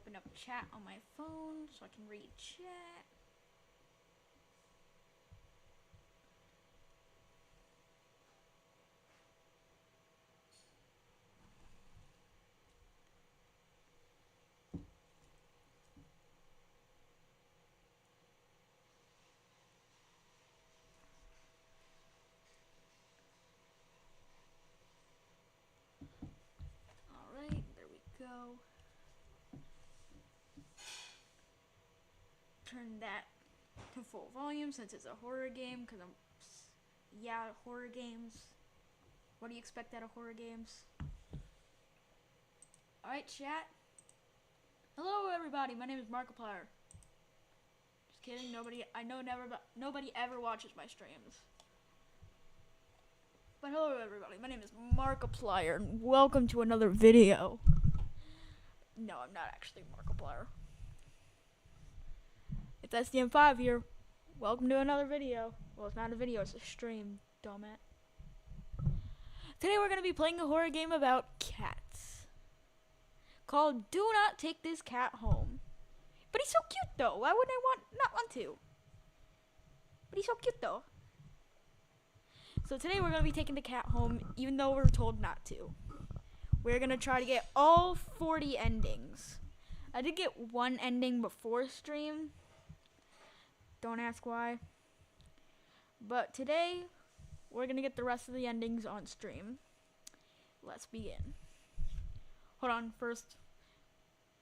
open up chat on my phone so I can read chat. Alright, there we go. Turn that to full volume since it's a horror game, because horror games. What do you expect out of horror games? Alright, chat. Hello everybody, my name is Markiplier. Just kidding, nobody ever watches my streams. But hello everybody, my name is Markiplier and welcome to another video. No, I'm not actually Markiplier. It's SDM5 here. Welcome to another video. Well, it's not a video, it's a stream, dumbass. Today we're going to be playing a horror game about cats. Called Do Not Take This Cat Home. But he's so cute though, why wouldn't I not want to? But he's so cute though. So today we're going to be taking the cat home even though we're told not to. We're going to try to get all 40 endings. I did get one ending before stream. Don't ask why. But today, we're going to get the rest of the endings on stream. Let's begin. Hold on, first,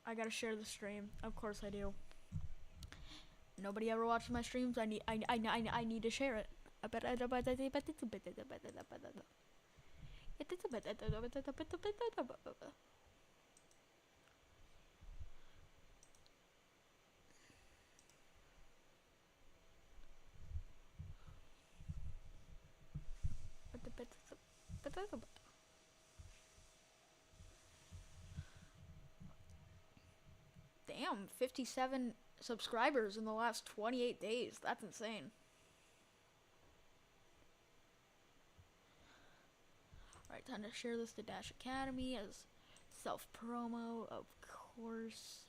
I got to share the stream. Of course I do. Nobody ever watches my streams. I need to share it. Damn, 57 subscribers in the last 28 days. That's insane. Alright, time to share this to Dash Academy as self-promo, of course.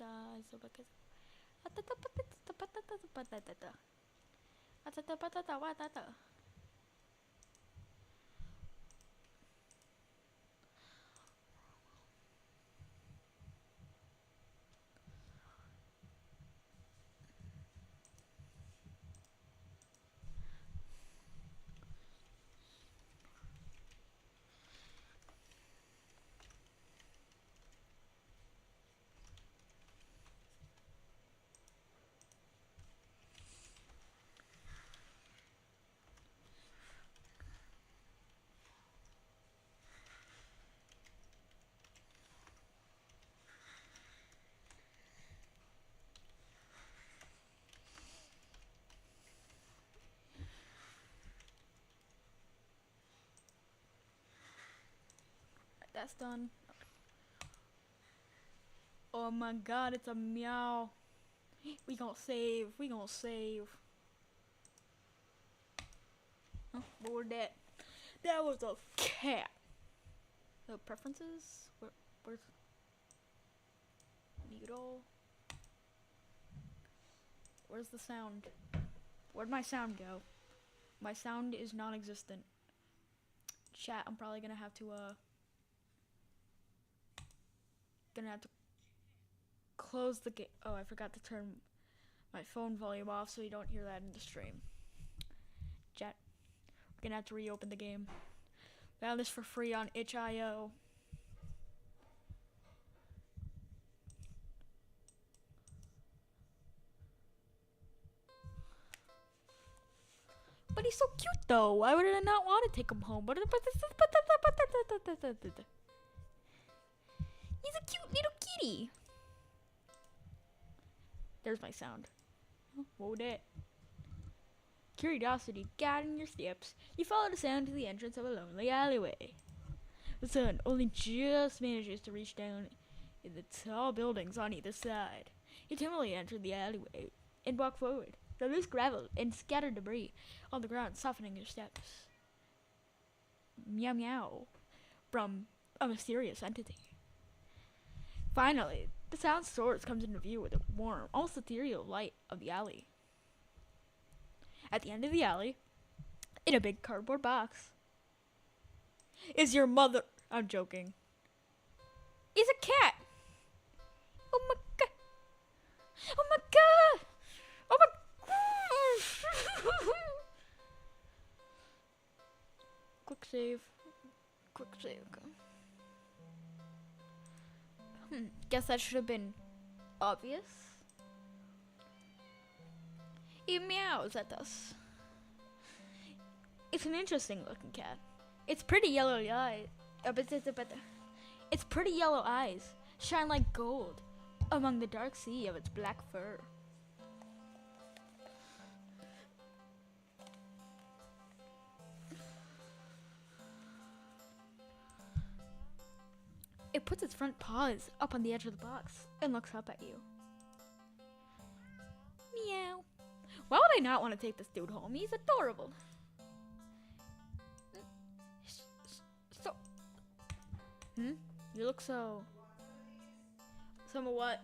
That's done. Oh my god, it's a meow. We gonna save. Huh? What was that? That was a cat. The preferences? Where's mute all? Where's the sound? Where'd my sound go? My sound is non-existent. Chat, I'm probably gonna have to close the game. Oh, I forgot to turn my phone volume off so you don't hear that in the stream. Chat, we're gonna have to reopen the game. Found this for free on itch.io. But he's so cute though. Why would I not want to take him home? He's a cute little kitty. There's my sound. What was that? Curiosity guiding your steps. You follow the sound to the entrance of a lonely alleyway. The sun only just manages to reach down in the tall buildings on either side. You timidly enter the alleyway and walk forward. The loose gravel and scattered debris on the ground softening your steps. Meow meow from a mysterious entity. Finally, The sound source comes into view with a warm, almost ethereal light of the alley. At the end of the alley, in a big cardboard box, is your mother. I'm joking. Is a cat. Oh my god. Oh my god. Oh my god. Quick save. Quick save. Guess that should have been obvious. He meows at us. It's an interesting looking cat. Its pretty yellow eyes. Its pretty yellow eyes shine like gold among the dark sea of its black fur. It puts its front paws up on the edge of the box and looks up at you. Meow. Why would I not want to take this dude home? He's adorable. So. You look so. Some of what?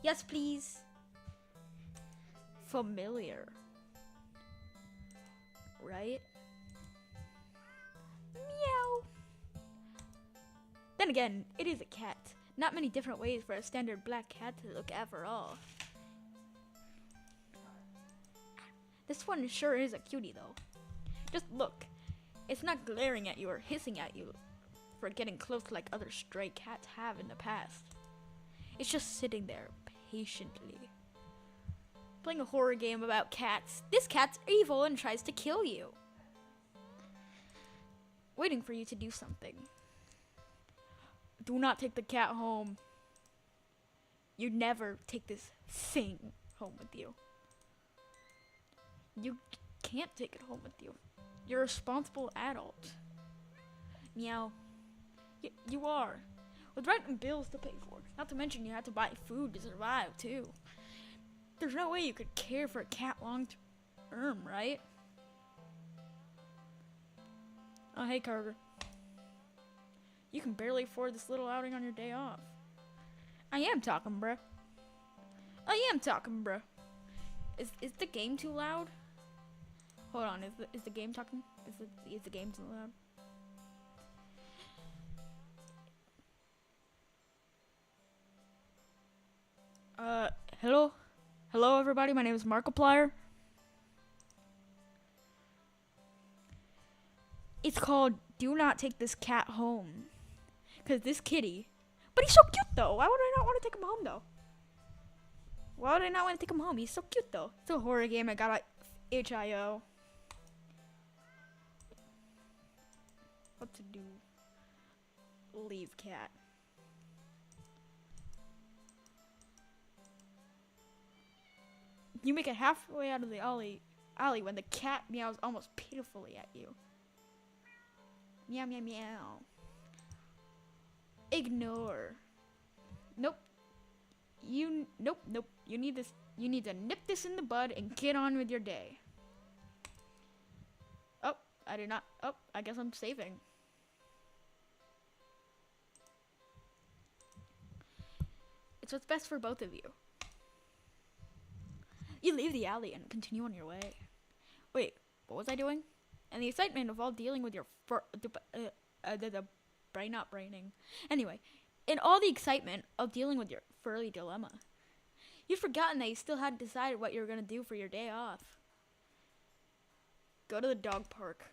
Yes, please. Familiar. Right? Meow. Then again, it is a cat. Not many different ways for a standard black cat to look after all. This one sure is a cutie though. Just look. It's not glaring at you or hissing at you for getting close like other stray cats have in the past. It's just sitting there patiently. Playing a horror game about cats. This cat's evil and tries to kill you. Waiting for you to do something. Do not take the cat home. You never take this thing home with you. You can't take it home with you. You're a responsible adult. Meow. You are. With rent and bills to pay for. Not to mention you have to buy food to survive, too. There's no way you could care for a cat long term, right? Oh, hey, Carter. You can barely afford this little outing on your day off. I am talking, bruh. Is the game too loud? Hold on, is the game talking? Is the game too loud? Hello everybody, my name is Markiplier. It's called Do Not Take This Cat Home. Cause this kitty, but he's so cute though. Why would I not want to take him home though? Why would I not want to take him home? He's so cute though. It's a horror game I got at HIO. What to do? Leave cat. You make it halfway out of the alley when the cat meows almost pitifully at you. Meow, meow, meow. Ignore. Nope. Nope. You need this. You need to nip this in the bud and get on with your day. Oh, I did not. Oh, I guess I'm saving. It's what's best for both of you. You leave the alley and continue on your way. Wait, what was I doing? And the excitement of all dealing with your brain not braining. Anyway, in all the excitement of dealing with your furry dilemma, you've forgotten that you still hadn't decided what you were going to do for your day off. Go to the dog park.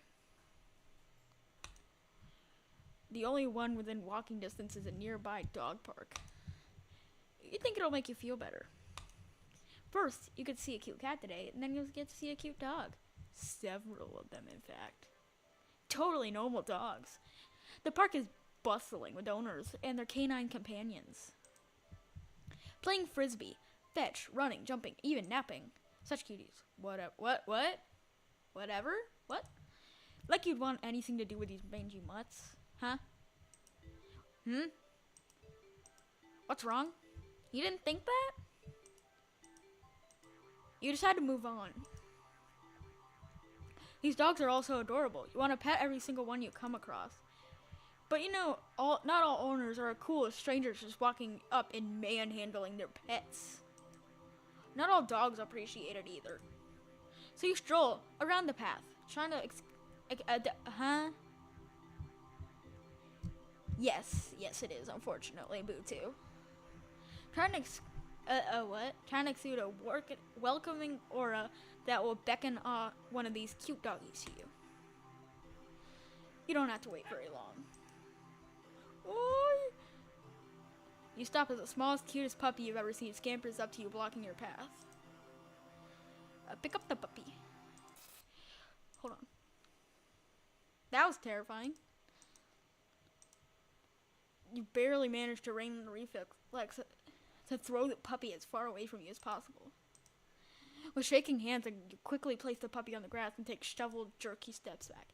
The only one within walking distance is a nearby dog park. You think it'll make you feel better. First, you could see a cute cat today, and then you'll get to see a cute dog. Several of them, in fact. Totally normal dogs. The park is bustling with owners and their canine companions. Playing frisbee, fetch, running, jumping, even napping. Such cuties. Whatever. Whatever? What? Like you'd want anything to do with these mangy mutts. Huh? What's wrong? You didn't think that? You just had to move on. These dogs are all so adorable. You want to pet every single one you come across. But you know, not all owners are cool as strangers just walking up and manhandling their pets. Not all dogs appreciate it either. So you stroll around the path, trying to Yes, it is, unfortunately, Boo2. Trying to Trying to exude a welcoming aura that will beckon one of these cute doggies to you. You don't have to wait very long. Oi! You stop as the smallest, cutest puppy you've ever seen scampers up to you, blocking your path. Pick up the puppy. Hold on. That was terrifying. You barely managed to rein in the reflex to throw the puppy as far away from you as possible. With shaking hands, you quickly place the puppy on the grass and take shoveled, jerky steps back.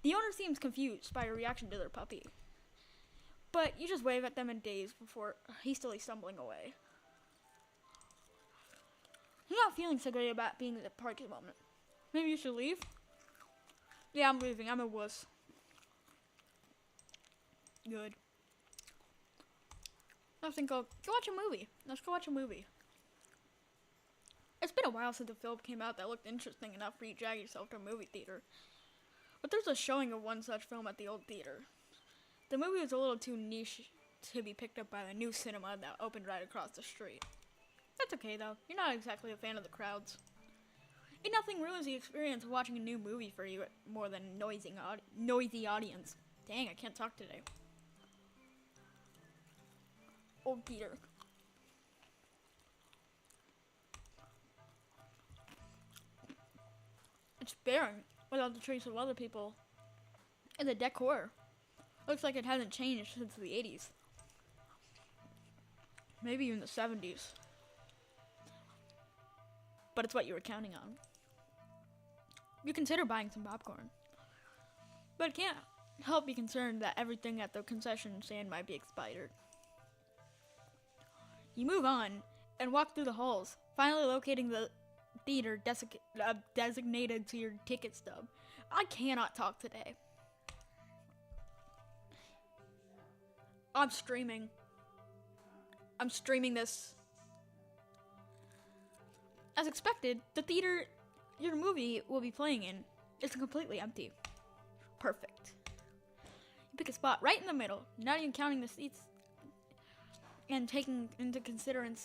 The owner seems confused by your reaction to their puppy, but you just wave at them in daze before hastily stumbling away. You're not feeling so great about being at the park at the moment. Maybe you should leave? Yeah, I'm leaving. I'm a wuss. Good. I was thinking, go watch a movie. Let's go watch a movie. It's been a while since a film came out that looked interesting enough for you to drag yourself to a movie theater. But there's a showing of one such film at the old theater. The movie was a little too niche to be picked up by the new cinema that opened right across the street. That's okay though, you're not exactly a fan of the crowds. And nothing ruins the experience of watching a new movie for you more than a noisy audience. Dang, I can't talk today. Old Peter. It's barren without the trace of other people. And the decor looks like it hasn't changed since the 80s. Maybe even the 70s. But it's what you were counting on. You consider buying some popcorn, but it can't help be concerned that everything at the concession stand might be expired. You move on and walk through the halls, finally locating the theater designated to your ticket stub. I cannot talk today. I'm streaming this. As expected, the theater your movie will be playing in is completely empty. Perfect. You pick a spot right in the middle, not even counting the seats and taking into consideration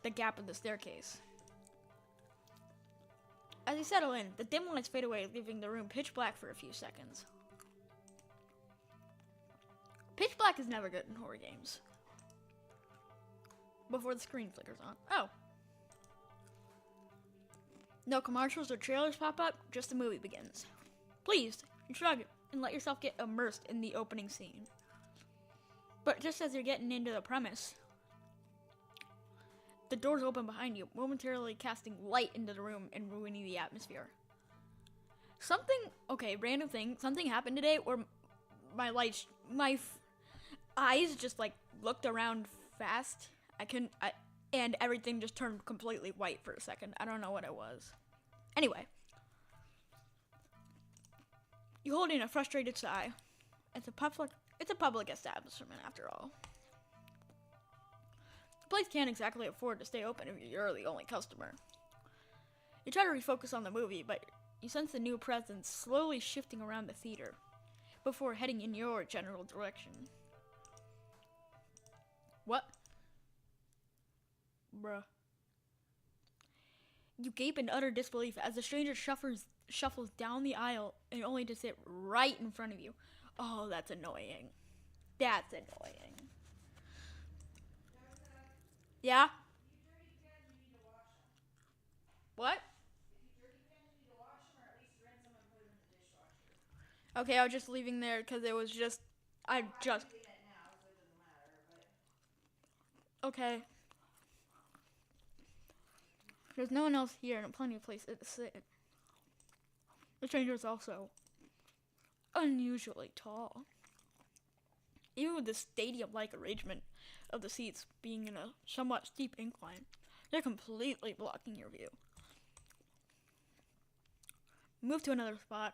the gap in the staircase. As you settle in, the dim lights fade away, leaving the room pitch black for a few seconds. Pitch black is never good in horror games. Before the screen flickers on. Oh. No commercials or trailers pop up, just the movie begins. Pleased, you shrug and let yourself get immersed in the opening scene. But just as you're getting into the premise, the doors open behind you, momentarily casting light into the room and ruining the atmosphere. Random thing, something happened today where my eyes just like looked around fast. And everything just turned completely white for a second. I don't know what it was. Anyway. You hold in a frustrated sigh. It's a public establishment after all. The place can't exactly afford to stay open if you're the only customer. You try to refocus on the movie, but you sense the new presence slowly shifting around the theater before heading in your general direction. What? Bruh. You gape in utter disbelief as the stranger shuffles down the aisle and only to sit right in front of you. Oh, that's annoying. That's annoying. Yeah? What? Okay, I was just leaving there because it was just... Okay. There's no one else here and plenty of places to sit. The stranger is also unusually tall. Even with the stadium-like arrangement of the seats being in a somewhat steep incline, they're completely blocking your view. Move to another spot,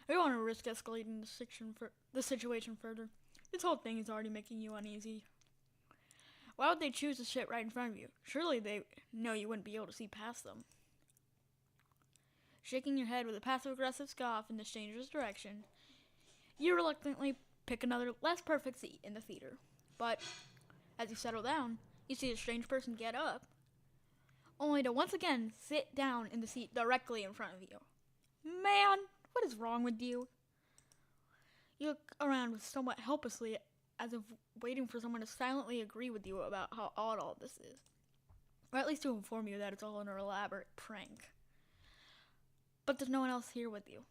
I don't want to risk escalating the situation further. This whole thing is already making you uneasy. Why would they choose to sit right in front of you? Surely they know you wouldn't be able to see past them. Shaking your head with a passive-aggressive scoff in the stranger's direction, you reluctantly pick another, less perfect seat in the theater. But as you settle down, you see a strange person get up, only to once again sit down in the seat directly in front of you. Man, what is wrong with you? You look around somewhat helplessly, as if waiting for someone to silently agree with you about how odd all this is. Or at least to inform you that it's all an elaborate prank. But there's no one else here with you.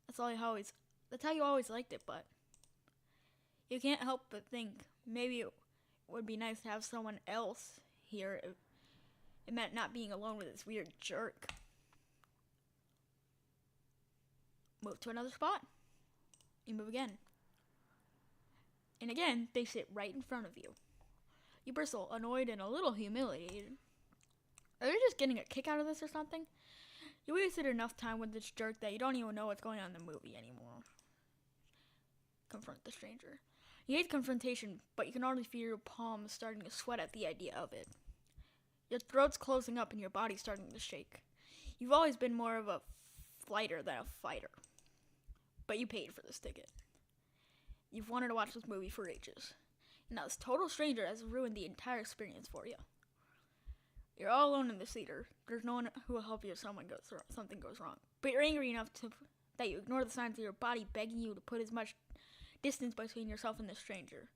That's how you always liked it, but you can't help but think maybe it would be nice to have someone else here. It meant not being alone with this weird jerk. Move to another spot. You move again. And again, they sit right in front of you. You bristle, annoyed and a little humiliated. Are they just getting a kick out of this or something? You wasted enough time with this jerk that you don't even know what's going on in the movie anymore. Confront the stranger. You hate confrontation, but you can already feel your palms starting to sweat at the idea of it. Your throat's closing up and your body's starting to shake. You've always been more of a flighter than a fighter. But you paid for this ticket. You've wanted to watch this movie for ages. And now this total stranger has ruined the entire experience for you. You're all alone in the theater. There's no one who will help you if something goes wrong. But you're angry enough that you ignore the signs of your body begging you to put as much distance between yourself and the stranger.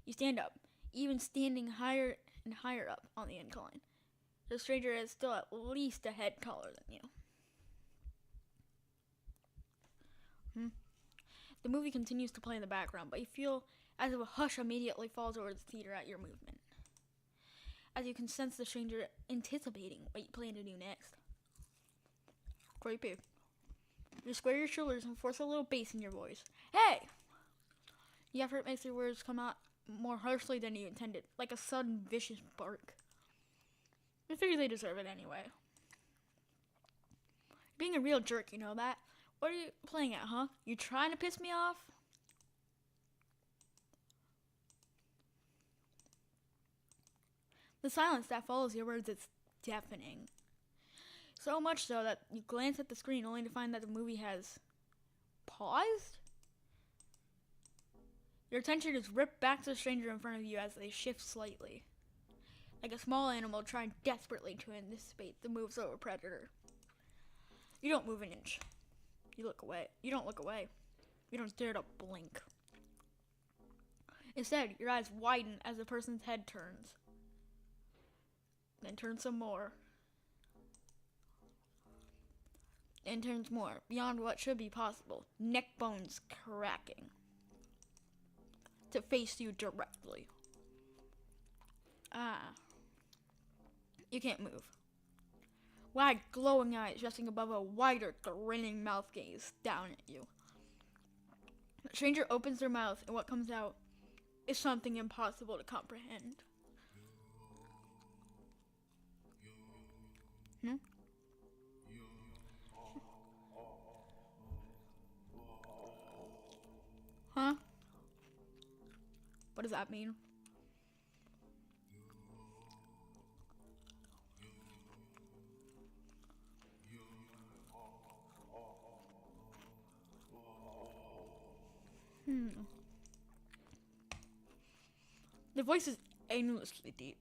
You stand up, even standing higher and higher up on the incline. The stranger is still at least a head taller than you. The movie continues to play in the background, but you feel as if a hush immediately falls over the theater at your movement. As you can sense the stranger anticipating what you plan to do next. Creepy. You square your shoulders and force a little bass in your voice. Hey! The effort makes your words come out more harshly than you intended, like a sudden vicious bark. You figure they deserve it anyway. Being a real jerk, you know that? What are you playing at, huh? You trying to piss me off? The silence that follows your words is deafening. So much so that you glance at the screen only to find that the movie has paused? Your attention is ripped back to the stranger in front of you as they shift slightly. Like a small animal trying desperately to anticipate the moves of a predator. You don't move an inch. You look away. You don't look away. You don't dare to blink. Instead, your eyes widen as the person's head turns. Then turns some more. And turns more, beyond what should be possible. Neck bones cracking. To face you directly. You can't move. Wide, glowing eyes resting above a wider, grinning mouth gaze down at you. The stranger opens their mouth, and what comes out is something impossible to comprehend. Huh? What does that mean? The voice is aimlessly deep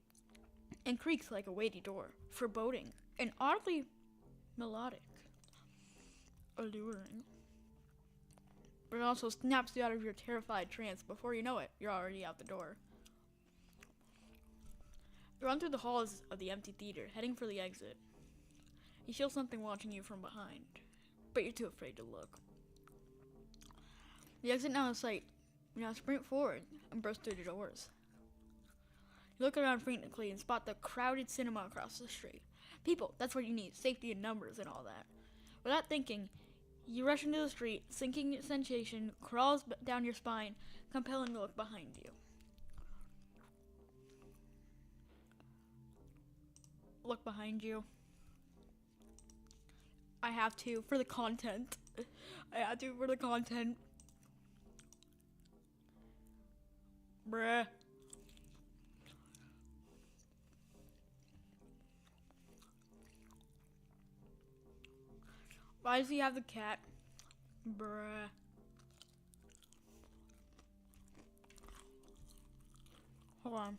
and creaks like a weighty door, foreboding and oddly melodic, alluring. But it also snaps you out of your terrified trance. Before you know it, you're already out the door. You run through the halls of the empty theater, heading for the exit. You feel something watching you from behind, but you're too afraid to look. The exit now in sight. You now sprint forward and burst through the doors. You look around frantically and spot the crowded cinema across the street. People, that's what you need, safety in numbers and all that. Without thinking, you rush into the street, sinking sensation crawls down your spine, compelling to look behind you. Look behind you. I have to, for the content. I had to for the content. Bruh. Why does he have the cat? Bruh. Hold on.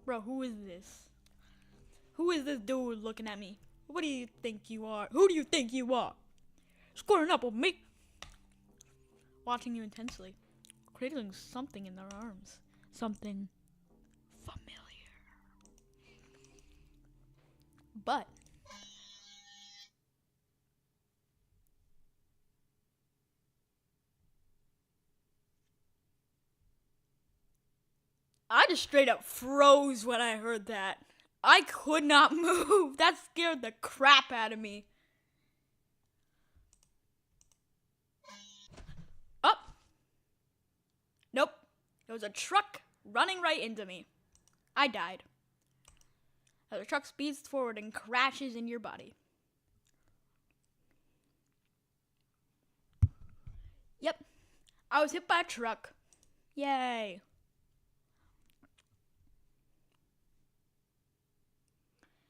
Bro, who is this? Who is this dude looking at me? What do you think you are? Who do you think you are? Squaring up with me. Watching you intensely. Cradling something in their arms. Something familiar. But I just straight up froze when I heard that. I could not move. That scared the crap out of me. Up. Nope. It was a truck running right into me. I died. As the truck speeds forward and crashes in your body. Yep. I was hit by a truck. Yay.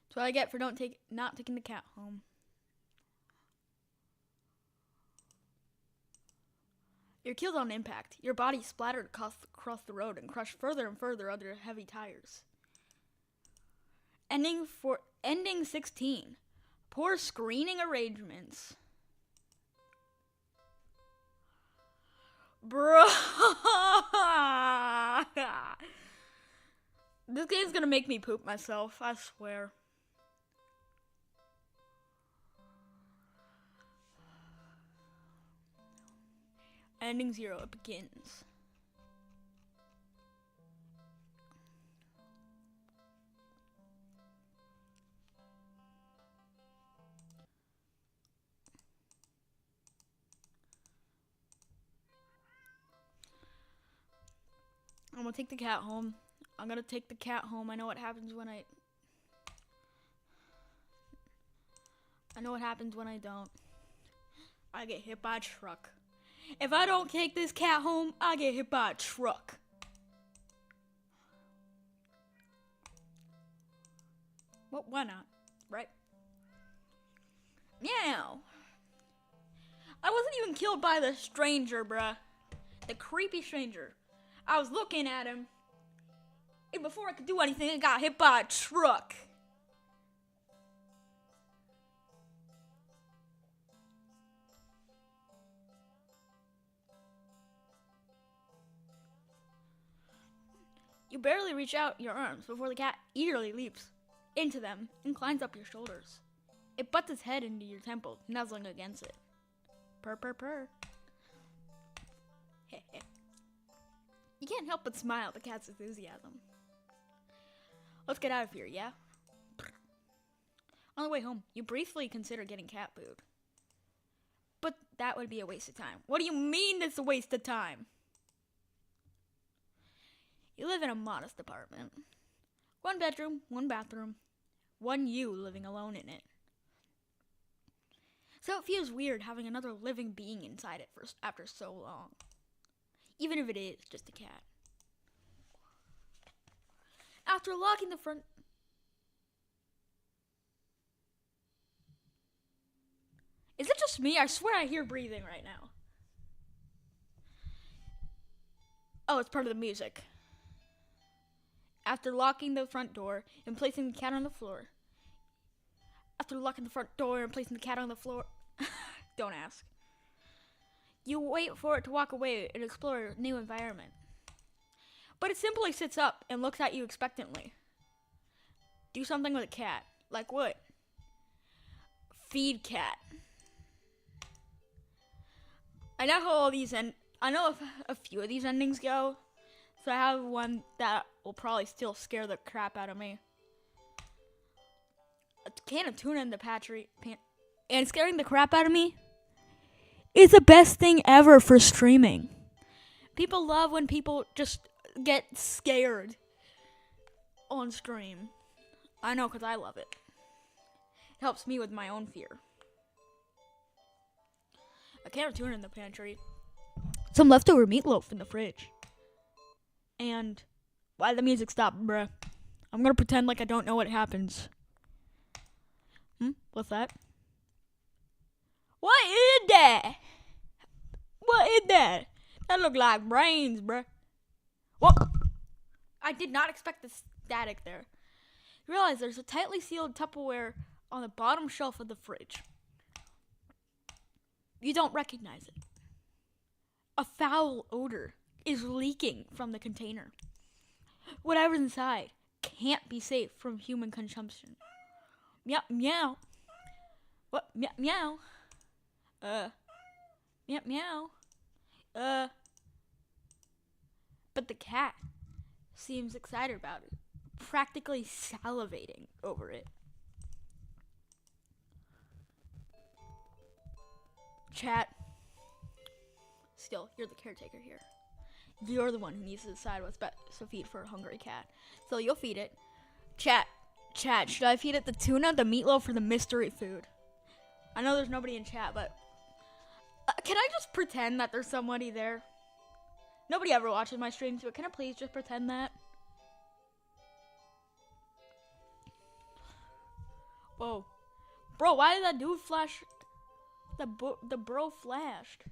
That's what I get for not taking the cat home. You're killed on impact. Your body splattered across the road and crushed further and further under heavy tires. Ending 16. Poor screening arrangements. Bro. This game's gonna make me poop myself, I swear. Ending 0, it begins. I'm gonna take the cat home. I'm gonna take the cat home. I know what happens when I know what happens when I don't. I get hit by a truck. If I don't take this cat home, I get hit by a truck. Well, why not? Right? Meow. I wasn't even killed by the stranger, bruh. The creepy stranger. I was looking at him. And before I could do anything, I got hit by a truck. You barely reach out your arms before the cat eagerly leaps into them and climbs up your shoulders. It butts its head into your temple, nuzzling against it. Purr, purr, purr. You can't help but smile at the cat's enthusiasm. Let's get out of here, yeah? On the way home, you briefly consider getting cat food. But that would be a waste of time. What do you mean it's a waste of time? You live in a modest apartment. 1 bedroom, 1 bathroom, 1 you living alone in it. So it feels weird having another living being inside it after so long. Even if it is just a cat. After locking the front... Is it just me? I swear I hear breathing right now. Oh, it's part of the music. After locking the front door and placing the cat on the floor. After locking the front door and placing the cat on the floor. Don't ask. You wait for it to walk away and explore a new environment. But it simply sits up and looks at you expectantly. Do something with a cat. Like what? Feed cat. I know how all these I know a few of these endings go. So I have one that will probably still scare the crap out of me. A can of tuna in the pantry. And scaring the crap out of me? is the best thing ever for streaming. People love when people just get scared on stream. I know, because I love it. It helps me with my own fear. A can of tuna in the pantry. Some leftover meatloaf in the fridge. And why the music stopped, bruh? I'm gonna pretend like I don't know what happens. What's that? What is that? What is that? That look like brains, bruh. What? I did not expect the static there. You realize there's a tightly sealed Tupperware on the bottom shelf of the fridge. You don't recognize it. A foul odor is leaking from the container. Whatever's inside can't be safe from human consumption. Meow, meow. What? Meow, meow. Meow, meow. But the cat seems excited about it, practically salivating over it. Chat. Still, you're the caretaker here. You're the one who needs to decide what's best to feed for a hungry cat. So you'll feed it. Chat, should I feed it the tuna, the meatloaf, or the mystery food? I know there's nobody in chat, but can I just pretend that there's somebody there? Nobody ever watches my streams, but can I please just pretend that? Whoa. Bro, why did that dude flash? The bro flashed.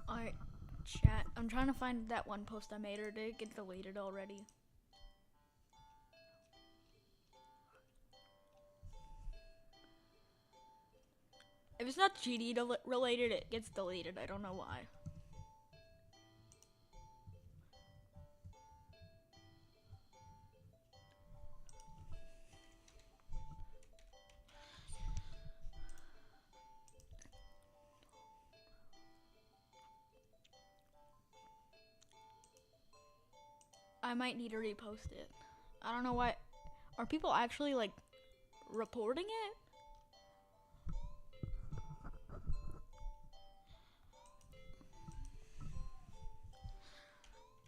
Alright, chat. I'm trying to find that one post I made, or did it get deleted already? If it's not GD related, it gets deleted. I don't know why. I might need to repost it. I don't know why. Are people actually like reporting it?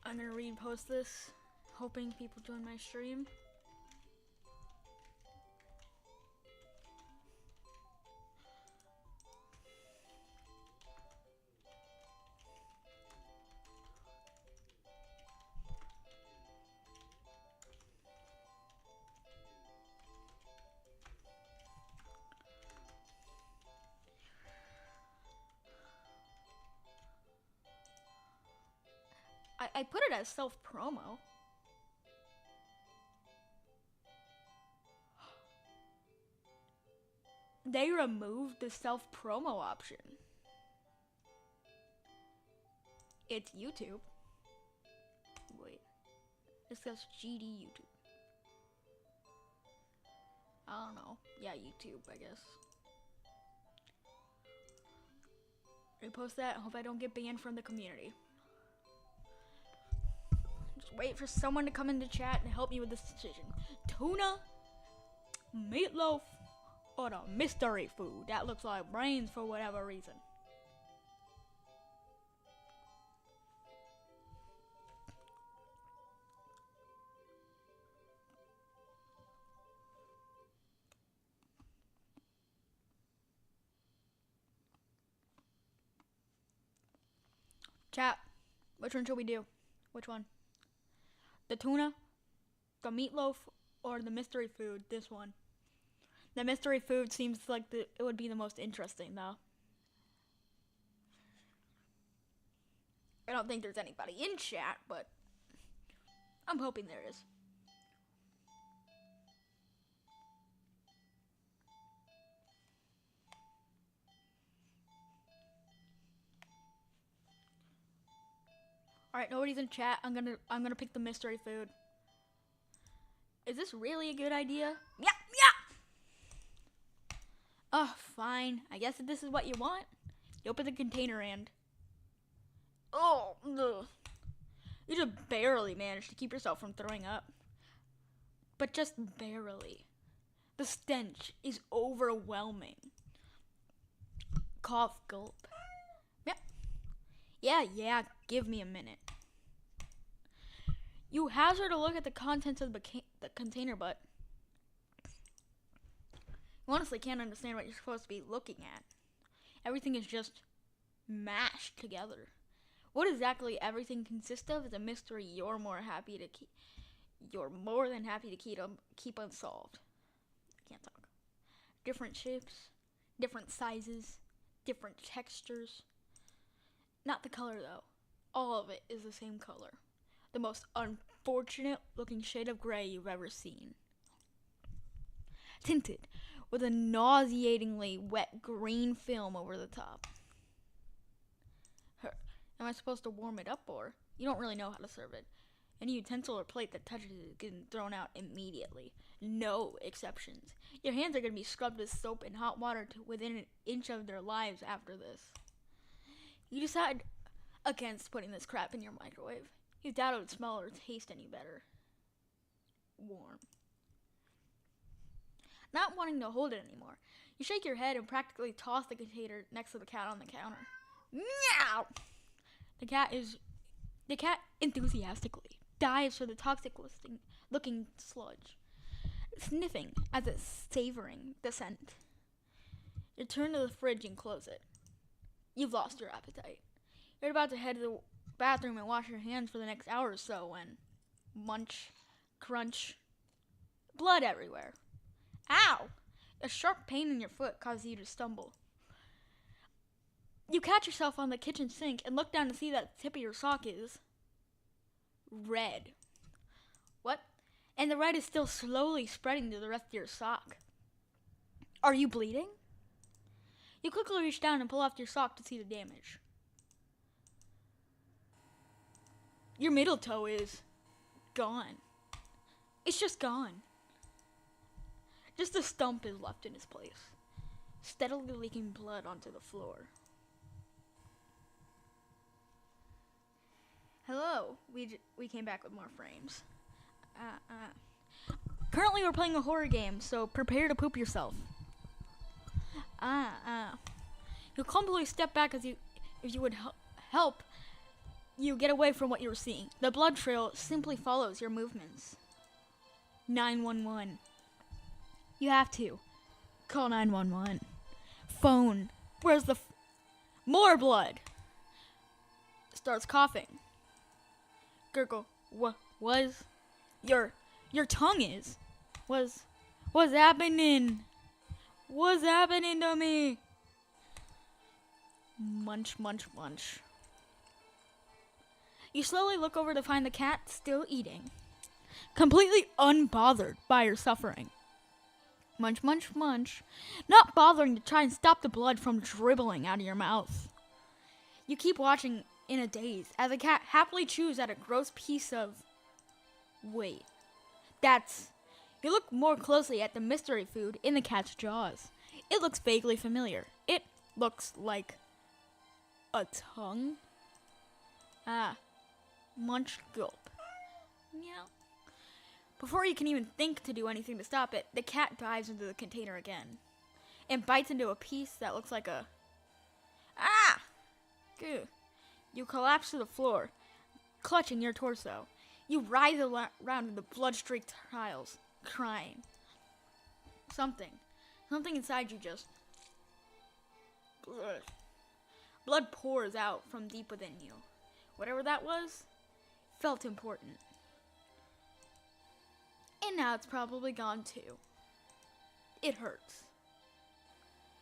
I'm gonna repost this, hoping people join my stream. I put it as self-promo. They removed the self-promo option. It's YouTube. Wait. It says GD YouTube. I don't know. Yeah, YouTube, I guess. Repost that. Hope I don't get banned from the community. Just wait for someone to come into chat and help me with this decision. Tuna, meatloaf, or the mystery food that looks like brains for whatever reason. Chat, which one should we do? Which one? The tuna, the meatloaf, or the mystery food? This one. The mystery food seems like it would be the most interesting, though. I don't think there's anybody in chat, but I'm hoping there is. Alright, nobody's in chat. I'm gonna pick the mystery food. Is this really a good idea? Yeah, yeah! Oh, fine. I guess if this is what you want. You open the container and... Oh, ugh. You just barely managed to keep yourself from throwing up. But just barely. The stench is overwhelming. Cough, gulp. Yeah, give me a minute. You hazard a look at the contents of the container, but you honestly can't understand what you're supposed to be looking at. Everything is just mashed together. What exactly everything consists of is a mystery you're more than happy to keep unsolved. I can't talk. Different shapes, different sizes, different textures. Not the color though. All of it is the same color. The most unfortunate looking shade of gray you've ever seen. Tinted with a nauseatingly wet green film over the top. Am I supposed to warm it up, or you don't really know how to serve it? Any utensil or plate that touches it is getting thrown out immediately. No exceptions. Your hands are going to be scrubbed with soap and hot water to within an inch of their lives after this. You decide against putting this crap in your microwave. You doubt it would smell or taste any better. Warm. Not wanting to hold it anymore, you shake your head and practically toss the container next to the cat on the counter. Meow! The cat enthusiastically dives for the toxic looking sludge, sniffing as it's savoring the scent. You turn to the fridge and close it. You've lost your appetite. You're about to head to the bathroom and wash your hands for the next hour or so when munch, crunch, blood everywhere. Ow! A sharp pain in your foot causes you to stumble. You catch yourself on the kitchen sink and look down to see that the tip of your sock is red. What? And the red is still slowly spreading to the rest of your sock. Are you bleeding? You quickly reach down and pull off your sock to see the damage. Your middle toe is gone. It's just gone. Just a stump is left in its place, steadily leaking blood onto the floor. Hello, we came back with more frames. Currently we're playing a horror game, so prepare to poop yourself. You'll clumsily step back if you would help you get away from what you were seeing. The blood trail simply follows your movements. 911. You have to. Call 911. Phone. Where's the more blood? Starts coughing. Gurgle. Was your tongue is. What's happening? What's happening to me? Munch, munch, munch. You slowly look over to find the cat still eating, completely unbothered by your suffering. Munch, munch, munch, not bothering to try and stop the blood from dribbling out of your mouth. You keep watching in a daze as the cat happily chews at a gross piece of... Wait, you look more closely at the mystery food in the cat's jaws. It looks vaguely familiar. It looks like a tongue. Munch, gulp. Meow. Before you can even think to do anything to stop it, the cat dives into the container again and bites into a piece that looks like a... Gah! You collapse to the floor, clutching your torso. You writhe around in the blood-streaked tiles, crying. Something inside you just... Blood pours out from deep within you. Whatever that was, felt important. And now it's probably gone too. It hurts.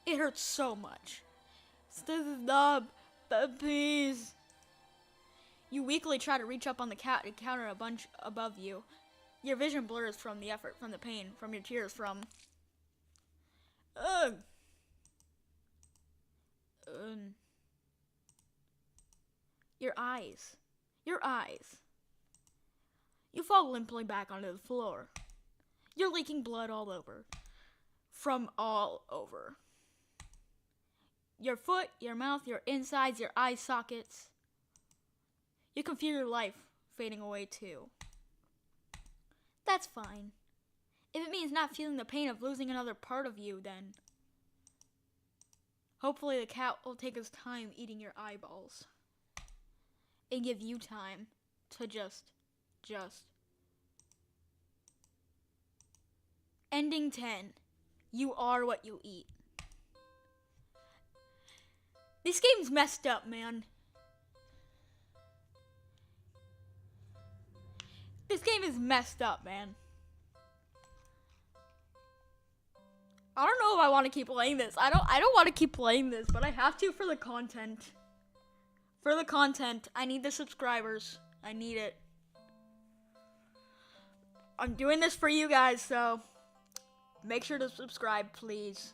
It hurts so much. Stop, please. You weakly try to reach up on the counter a bunch above you. Your vision blurs from the effort, from the pain, from your tears, from... Ugh. Your eyes. Your eyes. You fall limply back onto the floor. You're leaking blood all over. From all over. Your foot, your mouth, your insides, your eye sockets. You can feel your life fading away too. That's fine. If it means not feeling the pain of losing another part of you, then hopefully the cat will take his time eating your eyeballs. And give you time to just. Ending 10. You are what you eat. This game's messed up, man. This game is messed up, man. I don't know if I want to keep playing this. I don't want to keep playing this, but I have to for the content. For the content, I need the subscribers. I need it. I'm doing this for you guys, so make sure to subscribe, please.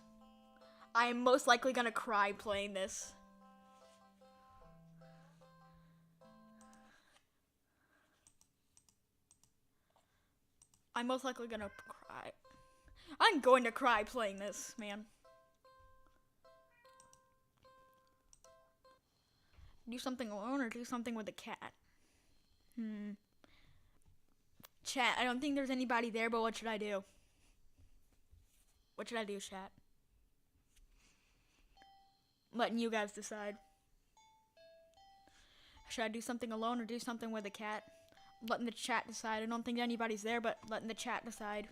I am most likely gonna cry playing this. I'm most likely gonna cry. I'm going to cry playing this, man. Do something alone or do something with a cat? Chat, I don't think there's anybody there, but what should I do? What should I do, chat? I'm letting you guys decide. Should I do something alone or do something with a cat? I'm letting the chat decide. I don't think anybody's there, but letting the chat decide.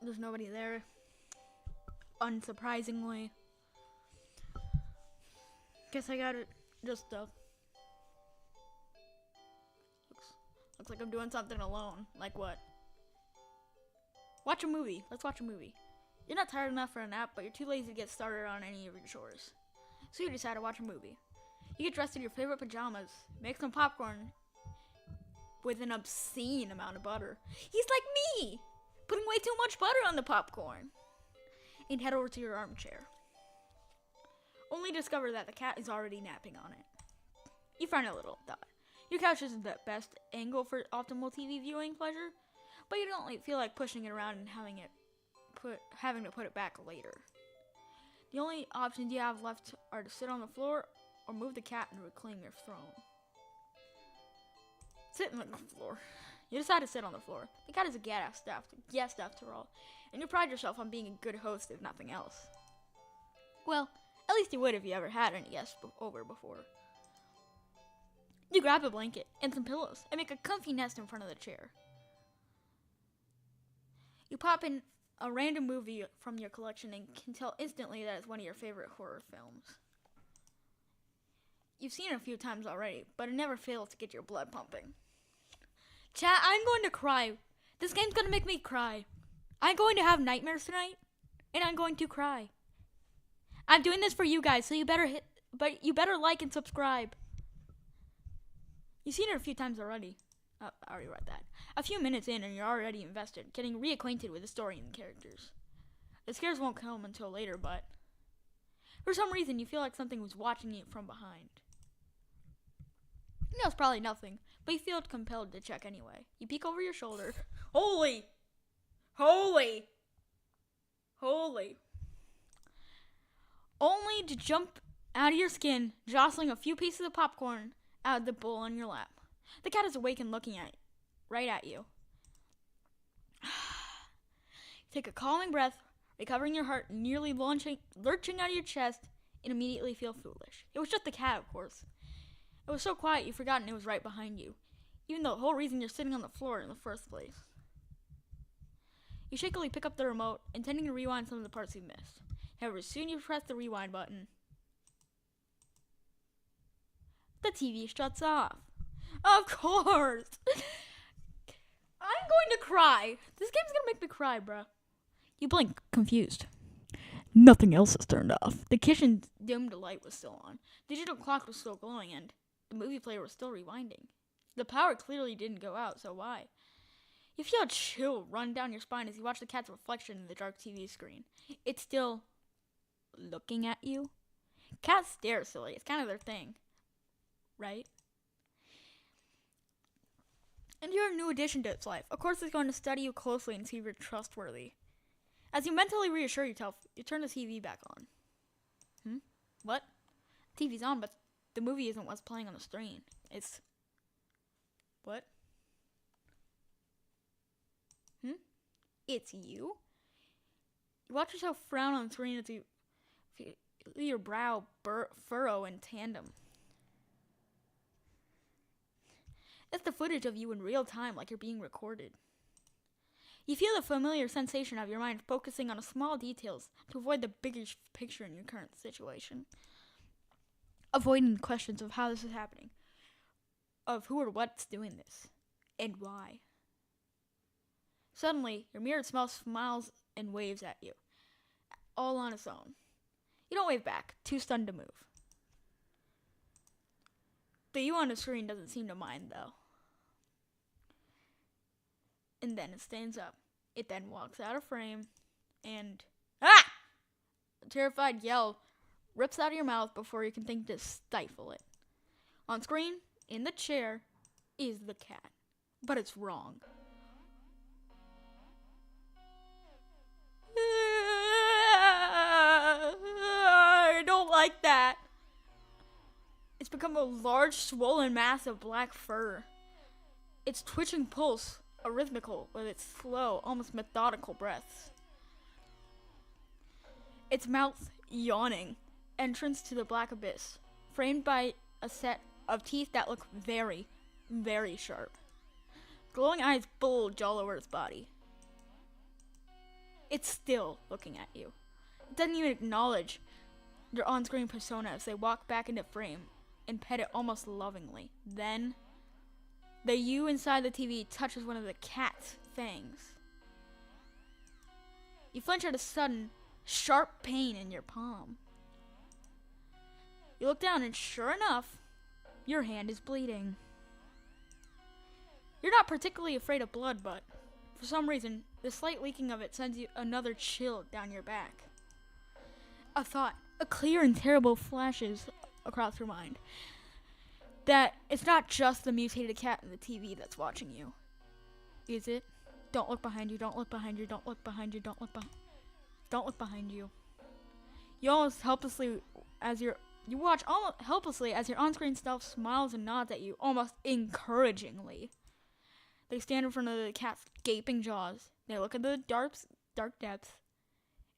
There's nobody there. Unsurprisingly. Guess I gotta just looks like I'm doing something alone. Like what? Watch a movie. Let's watch a movie. You're not tired enough for a nap, but you're too lazy to get started on any of your chores. So you decide to watch a movie. You get dressed in your favorite pajamas, make some popcorn with an obscene amount of butter. He's like me! Putting way too much butter on the popcorn. And head over to your armchair. Only discover that the cat is already napping on it. You find a little thought. Your couch isn't the best angle for optimal TV viewing pleasure, but you don't feel like pushing it around and having to put it back later. The only options you have left are to sit on the floor or move the cat and reclaim your throne. Sit on the floor. You decide to sit on the floor. The cat is a guest after all, and you pride yourself on being a good host if nothing else. Well, at least you would if you ever had any guests over before. You grab a blanket and some pillows and make a comfy nest in front of the chair. You pop in a random movie from your collection and can tell instantly that it's one of your favorite horror films. You've seen it a few times already, but it never fails to get your blood pumping. Chat, I'm going to cry. This game's going to make me cry. I'm going to have nightmares tonight, and I'm going to cry. I'm doing this for you guys, so you better like and subscribe. You've seen it a few times already. I already read that. A few minutes in and you're already invested, getting reacquainted with the story and the characters. The scares won't come until later, but for some reason you feel like something was watching you from behind. You know it's probably nothing, but you feel compelled to check anyway. You peek over your shoulder. Holy! Only to jump out of your skin, jostling a few pieces of popcorn out of the bowl on your lap. The cat is awake and looking right at you. Take a calming breath, recovering your heart, nearly lurching out of your chest, and immediately feel foolish. It was just the cat, of course. It was so quiet you've forgotten it was right behind you, even though the whole reason you're sitting on the floor in the first place. You shakily pick up the remote, intending to rewind some of the parts you missed. However, as soon as you press the rewind button, the TV shuts off. Of course. I'm going to cry. This game's gonna make me cry, bruh. You blink, confused. Nothing else is turned off. The kitchen dimmed light was still on. Digital clock was still glowing, and the movie player was still rewinding. The power clearly didn't go out, so why? You feel a chill run down your spine as you watch the cat's reflection in the dark TV screen. It's still looking at you. Cats stare silly. It's kind of their thing, right? And you're a new addition to its life. Of course, it's going to study you closely and see if you're trustworthy. As you mentally reassure yourself, you turn the TV back on. What? TV's on, but the movie isn't what's playing on the screen. It's... What? It's you? You watch yourself frown on the screen as you feel your brow furrow in tandem. It's the footage of you in real time, like you're being recorded. You feel the familiar sensation of your mind focusing on small details to avoid the bigger picture in your current situation. Avoiding questions of how this is happening, of who or what's doing this, and why. Suddenly, your mirrored smell smiles and waves at you, all on its own. You don't wave back, too stunned to move. The you on the screen doesn't seem to mind, though. And then it stands up. It then walks out of frame, and... Ah! A terrified yell rips out of your mouth before you can think to stifle it. On screen, in the chair, is the cat. But it's wrong. I don't like that. It's become a large, swollen mass of black fur. Its twitching pulse, arrhythmical with its slow, almost methodical breaths. Its mouth yawning, entrance to the black abyss, framed by a set of teeth that look very, very sharp. Glowing eyes bulge all over its body. It's still looking at you. It doesn't even acknowledge your on-screen persona as they walk back into frame and pet it almost lovingly. Then, the you inside the TV touches one of the cat's fangs. You flinch at a sudden, sharp pain in your palm. You look down and sure enough, your hand is bleeding. You're not particularly afraid of blood, but for some reason, the slight leaking of it sends you another chill down your back. A thought, a clear and terrible flashes across your mind. That it's not just the mutated cat in the TV that's watching you. Is it? Don't look behind you, don't look behind you, don't look behind you, don't look behind you. You almost helplessly you watch almost helplessly as your on-screen self smiles and nods at you almost encouragingly. They stand in front of the cat's gaping jaws. They look at the dark depths.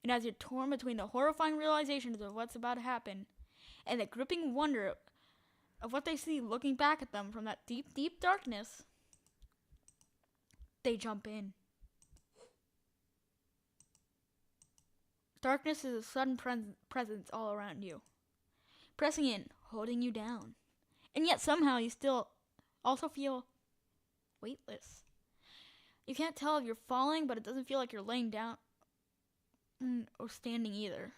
And as you're torn between the horrifying realizations of what's about to happen and the gripping wonder of what they see looking back at them from that deep, deep darkness, they jump in. Darkness is a sudden presence all around you, pressing in, holding you down. And yet somehow you still also feel weightless. You can't tell if you're falling, but it doesn't feel like you're laying down or standing either.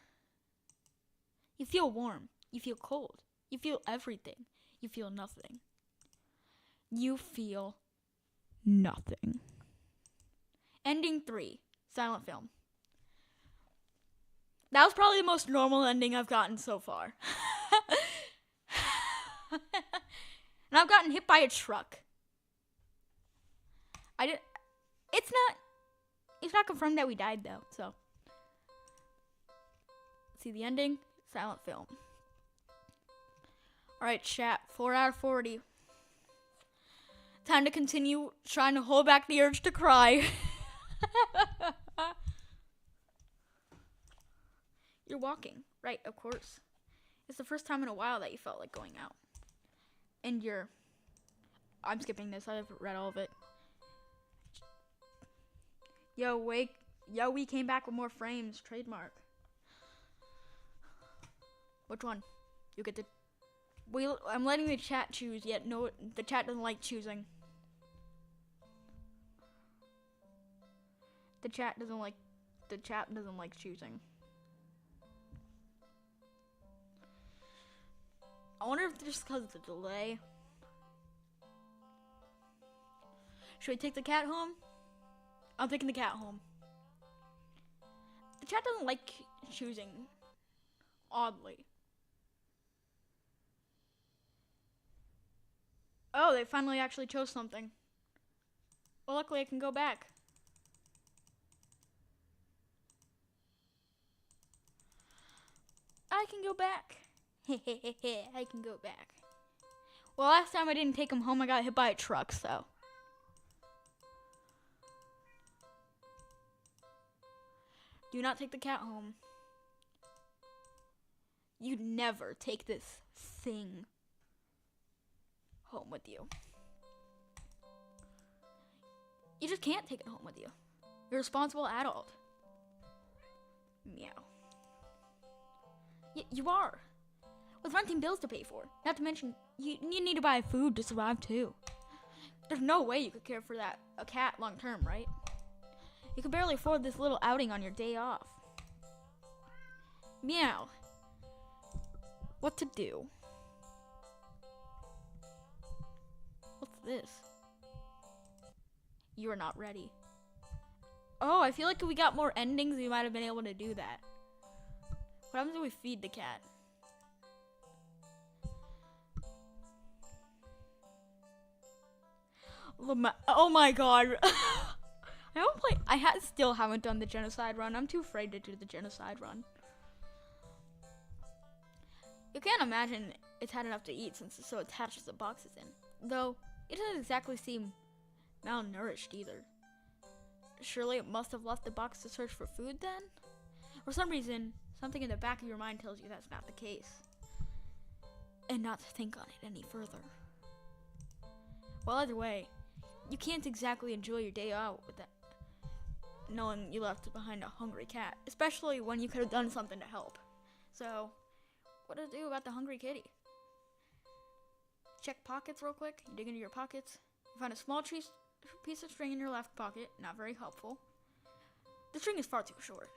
You feel warm. You feel cold. You feel everything. You feel nothing. You feel nothing. Ending 3. Silent film. That was probably the most normal ending I've gotten so far. And I've gotten hit by a truck. It's not confirmed that we died though, so. See the ending? Silent film. Alright, chat. 4 out of 40. Time to continue trying to hold back the urge to cry. You're walking. Right, of course. It's the first time in a while that you felt like going out. And I'm skipping this. I've read all of it. Yo, we came back with more frames. Trademark. Which one? You get to I'm letting the chat choose, yet no, the chat doesn't like choosing. The chat doesn't like choosing. I wonder if it's just because of the delay. Should we take the cat home? I'm taking the cat home. The chat doesn't like choosing, oddly. Oh, they finally actually chose something. Well, luckily I can go back. I can go back. I can go back. Well, last time I didn't take him home, I got hit by a truck, so. Do not take the cat home. You'd never take this thing home with you. You just can't take it home with you. You're a responsible adult. Meow. You are. With renting bills to pay for. Not to mention, you need to buy food to survive too. There's no way you could care for a cat long term, right? You could barely afford this little outing on your day off. Meow. What to do? What's this? You are not ready. Oh, I feel like if we got more endings, we might have been able to do that. What happens if we feed the cat? Oh my god. I still haven't done the genocide run. I'm too afraid to do the genocide run. You can't imagine it's had enough to eat since it's so attached to the box it's in. Though, it doesn't exactly seem malnourished either. Surely it must have left the box to search for food then? For some reason, something in the back of your mind tells you that's not the case. And not to think on it any further. Well, either way, you can't exactly enjoy your day out with that, knowing you left behind a hungry cat, especially when you could have done something to help. So, what to do about the hungry kitty? Check pockets real quick. You dig into your pockets. You find a small piece of string in your left pocket. Not very helpful. The string is far too short.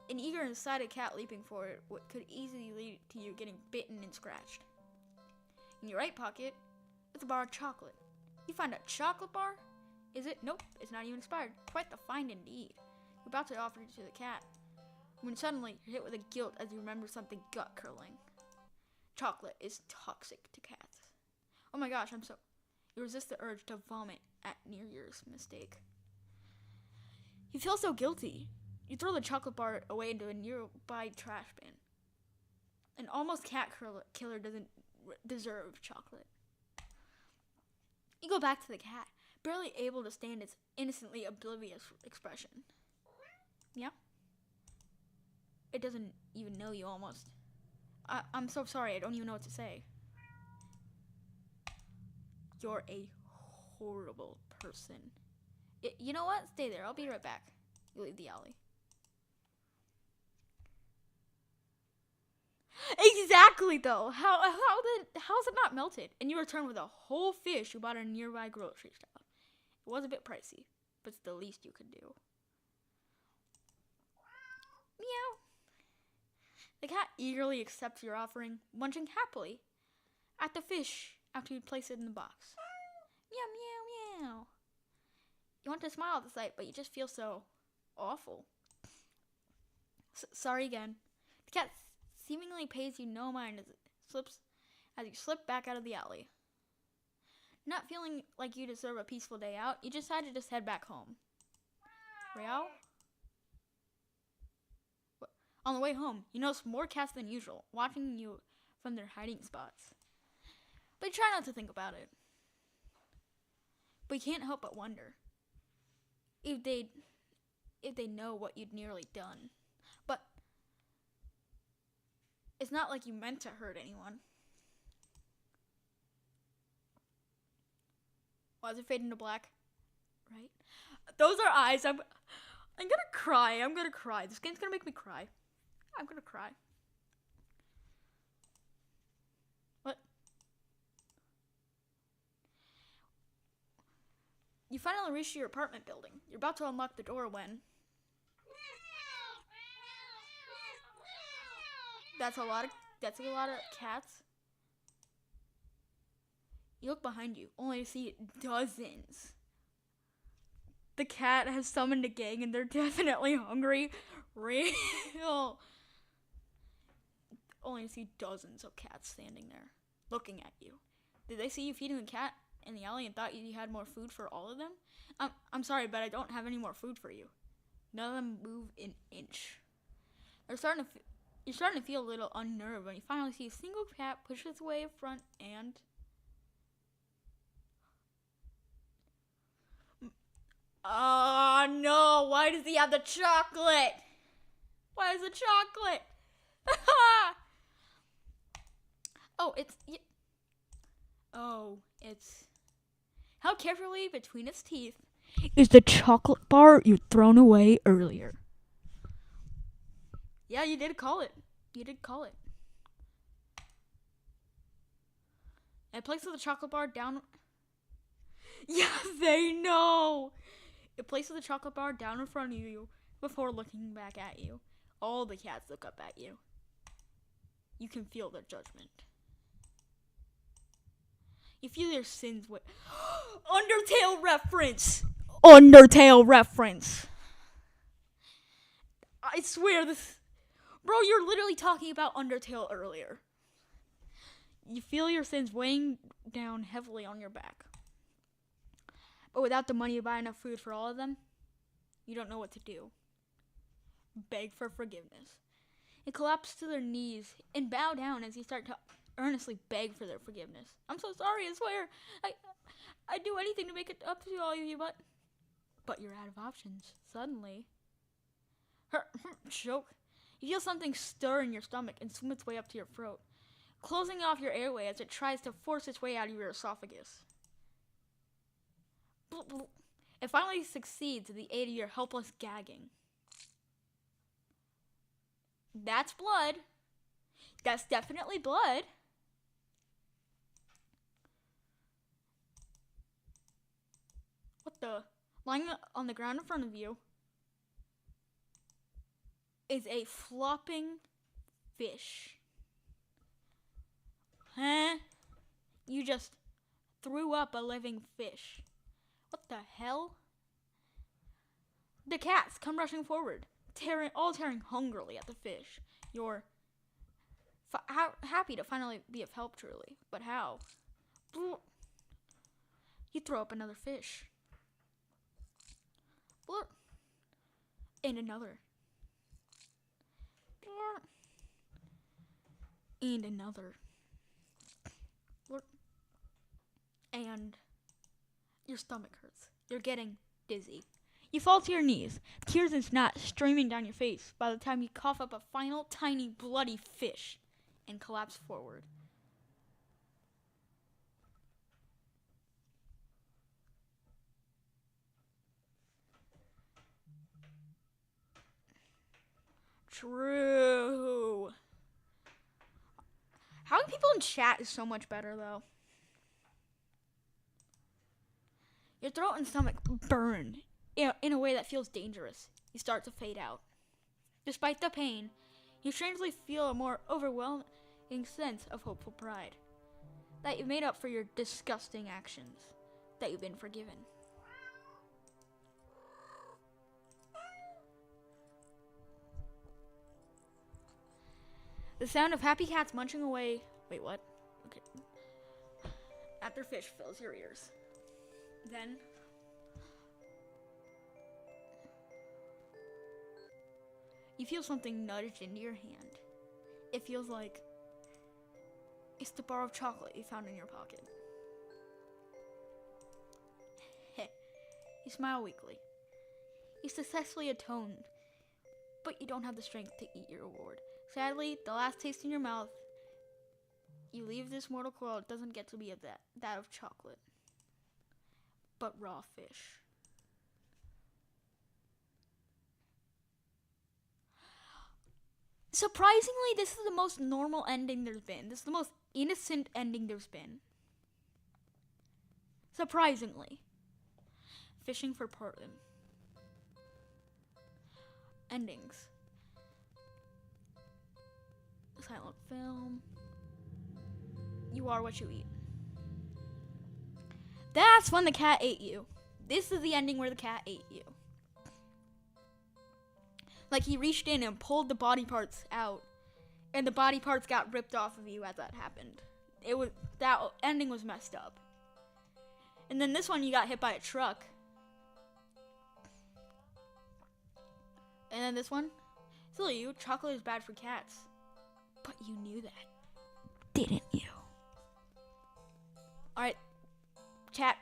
An eager and excited cat leaping for it could easily lead to you getting bitten and scratched. In your right pocket is a bar of chocolate. You find a chocolate bar? Is it? Nope, it's not even expired. Quite the find indeed. You're about to offer it to the cat, when suddenly you're hit with a guilt as you remember something gut-curling. Chocolate is toxic to cats. Oh my gosh, you resist the urge to vomit at near your mistake. You feel so guilty. You throw the chocolate bar away into a nearby trash bin. An almost cat killer doesn't deserve chocolate. You go back to the cat, barely able to stand its innocently oblivious expression. Yeah? It doesn't even know you almost. I'm so sorry, I don't even know what to say. You're a horrible person. You know what? Stay there, I'll be right back. You leave the alley. Exactly though. How's it not melted? And you return with a whole fish you bought at a nearby grocery shop. It was a bit pricey, but it's the least you could do. Meow. The cat eagerly accepts your offering, munching happily at the fish after you place it in the box. Meow, meow, meow. You want to smile at the sight, but you just feel so awful. Sorry again. The cat seemingly pays you no mind as you slip back out of the alley. Not feeling like you deserve a peaceful day out, you decide to just head back home. Real? On the way home, you notice more cats than usual, watching you from their hiding spots. But you try not to think about it. But you can't help but wonder if they know what you'd nearly done. But it's not like you meant to hurt anyone. Why does it fade into black? Right? Those are eyes. I'm gonna cry. This game's gonna make me cry. I'm gonna cry. What? You finally reach your apartment building. You're about to unlock the door when... That's a lot of cats. You look behind you, only to see dozens. The cat has summoned a gang and they're definitely hungry. Real. Only to see dozens of cats standing there, looking at you. Did they see you feeding the cat in the alley and thought you had more food for all of them? I'm sorry, but I don't have any more food for you. None of them move an inch. You're starting to feel a little unnerved when you finally see a single cat push its way in front and... Oh no, why does he have the chocolate? Why is the chocolate? It's held carefully between its teeth is the chocolate bar you'd thrown away earlier. Yeah, you did call it. It places the chocolate bar down. Yeah, they know. It places the chocolate bar down in front of you before looking back at you. All the cats look up at you. You can feel their judgment. You feel your sins with Undertale reference. I swear this, bro, you're literally talking about Undertale earlier. You feel your sins weighing down heavily on your back. But without the money to buy enough food for all of them, you don't know what to do. Beg for forgiveness. You collapse to their knees and bow down as you start to earnestly beg for their forgiveness. I'm so sorry, I swear. I'd do anything to make it up to all of you, but you're out of options. Suddenly, choke. You feel something stir in your stomach and swim its way up to your throat, closing off your airway as it tries to force its way out of your esophagus. It finally succeeds to the aid of your helpless gagging. That's blood. That's definitely blood. What the? Lying on the ground in front of you is a flopping fish. Huh? You just threw up a living fish. What the hell? The cats come rushing forward, tearing hungrily at the fish. You're happy to finally be of help, truly. But how? You throw up another fish. And another. And another. And your stomach hurts. You're getting dizzy. You fall to your knees, tears and snot streaming down your face by the time you cough up a final tiny bloody fish and collapse forward. True. Having people in chat is so much better, though. Your throat and stomach burn in a way that feels dangerous. You start to fade out. Despite the pain, you strangely feel a more overwhelming sense of hopeful pride. That you've made up for your disgusting actions. That you've been forgiven. The sound of happy cats munching away. Wait, what? Okay. At their fish fills your ears. Then you feel something nudged into your hand. It feels like it's the bar of chocolate you found in your pocket. You smile weakly. You successfully atoned, but you don't have the strength to eat your reward. Sadly, the last taste in your mouth, you leave this mortal coil, it doesn't get to be that of chocolate, but raw fish. Surprisingly, this is the most normal ending there's been. This is the most innocent ending there's been. Surprisingly. fishing for Portland. Endings. Silent film. You are what you eat. That's when the cat ate you. This is the ending where the cat ate you. Like he reached in and pulled the body parts out, and the body parts got ripped off of you as that happened. That ending was messed up. And then this one, you got hit by a truck. And then this one, silly you, chocolate is bad for cats. But you knew that, didn't you? Alright, chat.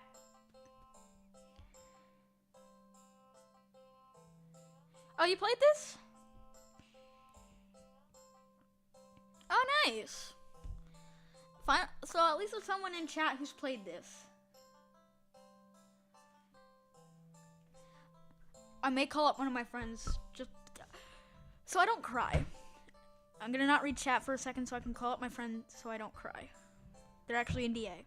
Oh, you played this? Oh, nice. Fine. So at least there's someone in chat who's played this. I may call up one of my friends just so I don't cry. I'm gonna not read chat for a second so I can call up my friend so I don't cry. They're actually in DA.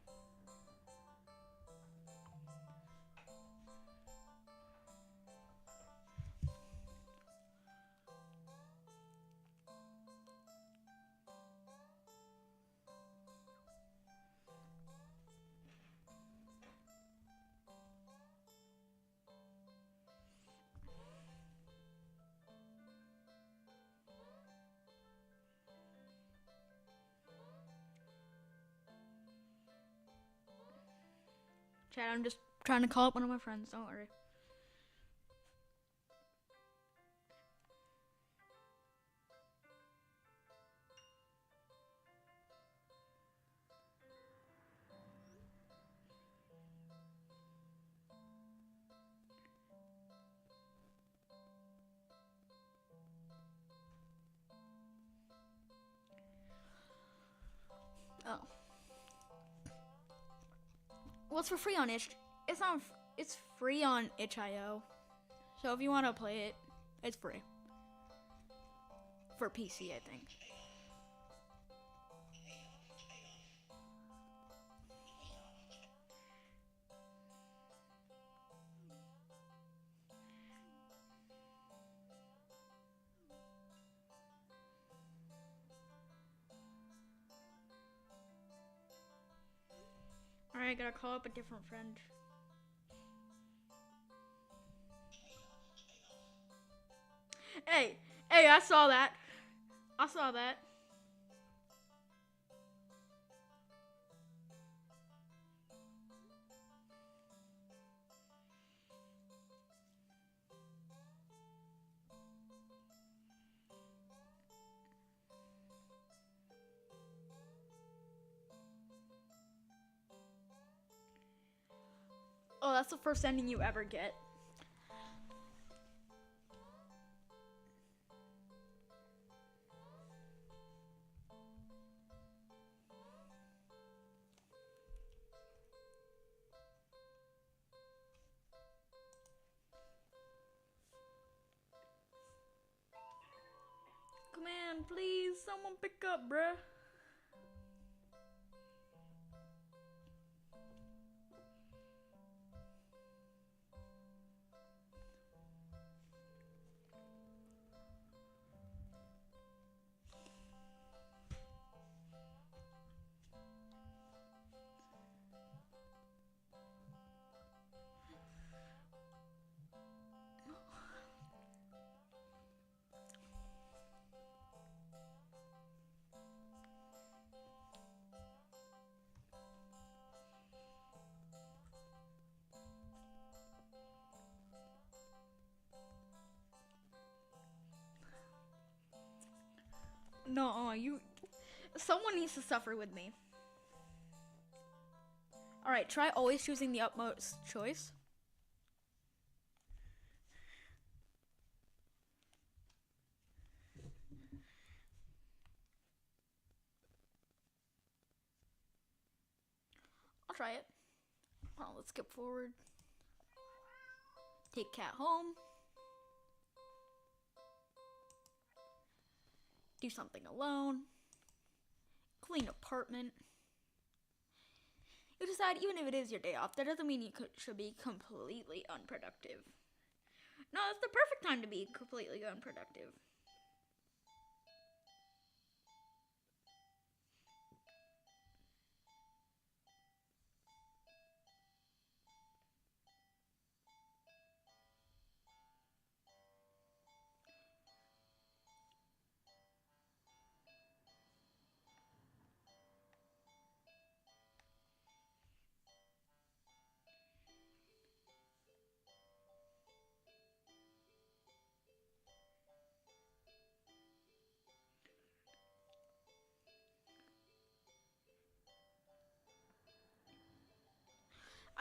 Chat, I'm just trying to call up one of my friends, don't worry. Oh. Well, it's for free on itch. It's free on itch.io. So if you want to play it, it's free. For PC, I think. Alright, gotta call up a different friend. Hey, I saw that. I saw that. Oh, that's the first ending you ever get. Come on, please, someone pick up, bruh. No, someone needs to suffer with me. Alright, try always choosing the utmost choice. I'll try it. Well, let's skip forward. Take cat home. Do something alone. Clean apartment. You decide even if it is your day off, that doesn't mean you should be completely unproductive. No, it's the perfect time to be completely unproductive.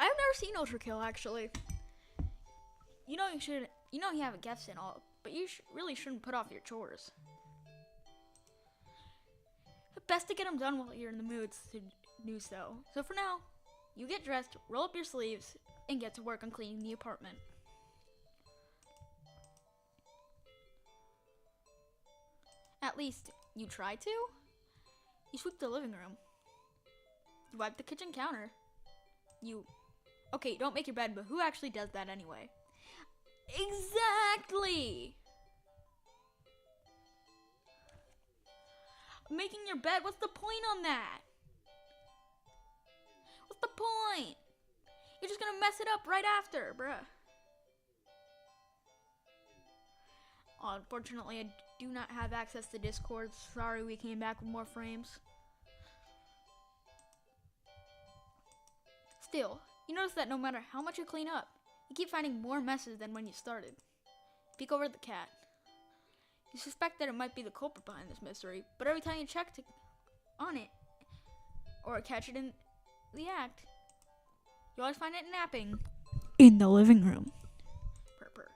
I've never seen Ultra Kill actually. You know you have guests and all, but you really shouldn't put off your chores. Best to get them done while you're in the mood to do so. So for now, you get dressed, roll up your sleeves, and get to work on cleaning the apartment. At least you try to. You sweep the living room. You wipe the kitchen counter. Okay, don't make your bed, but who actually does that anyway? Exactly! Making your bed, what's the point on that? What's the point? You're just gonna mess it up right after, bruh. Unfortunately, I do not have access to Discord. Sorry we came back with more frames. Still, you notice that no matter how much you clean up, you keep finding more messes than when you started. Peek over at the cat. You suspect that it might be the culprit behind this mystery, but every time you check on it, or catch it in the act, you always find it napping in the living room. Purr.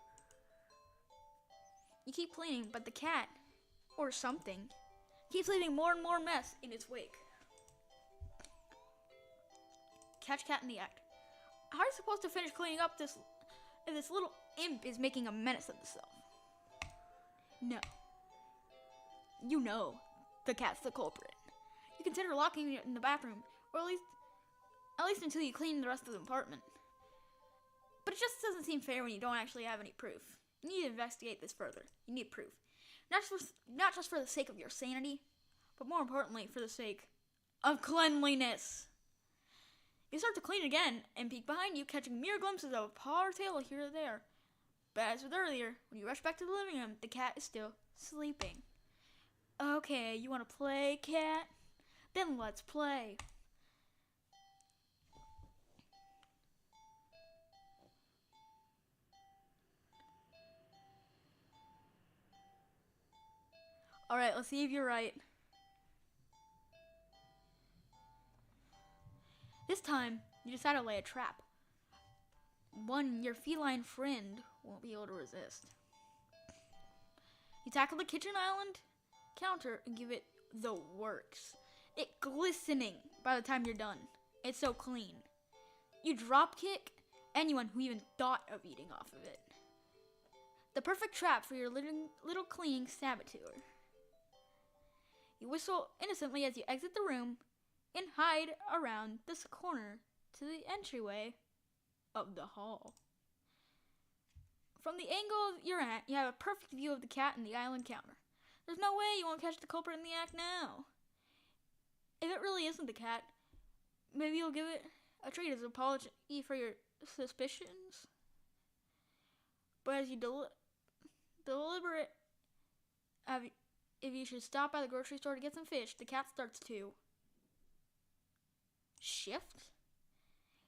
You keep cleaning, but the cat, or something, keeps leaving more and more mess in its wake. Catch cat in the act. How are you supposed to finish cleaning up if this little imp is making a menace of itself? No. You know the cat's the culprit. You consider locking it in the bathroom, or at least until you clean the rest of the apartment. But it just doesn't seem fair when you don't actually have any proof. You need to investigate this further. You need proof. Not just for the sake of your sanity, but more importantly for the sake of cleanliness. You start to clean again and peek behind you, catching mere glimpses of a paw or tail here or there. But as with earlier, when you rush back to the living room, the cat is still sleeping. Okay, you want to play, cat? Then let's play. Alright, let's see if you're right. This time, you decide to lay a trap. One your feline friend won't be able to resist. You tackle the kitchen island counter and give it the works. It glistening by the time you're done. It's so clean. You drop kick anyone who even thought of eating off of it. The perfect trap for your little cleaning saboteur. You whistle innocently as you exit the room and hide around this corner to the entryway of the hall. From the angle you're at, you have a perfect view of the cat and the island counter. There's no way you won't catch the culprit in the act now. If it really isn't the cat, maybe you'll give it a treat as an apology for your suspicions. But as you deliberate if you should stop by the grocery store to get some fish, the cat starts to shift.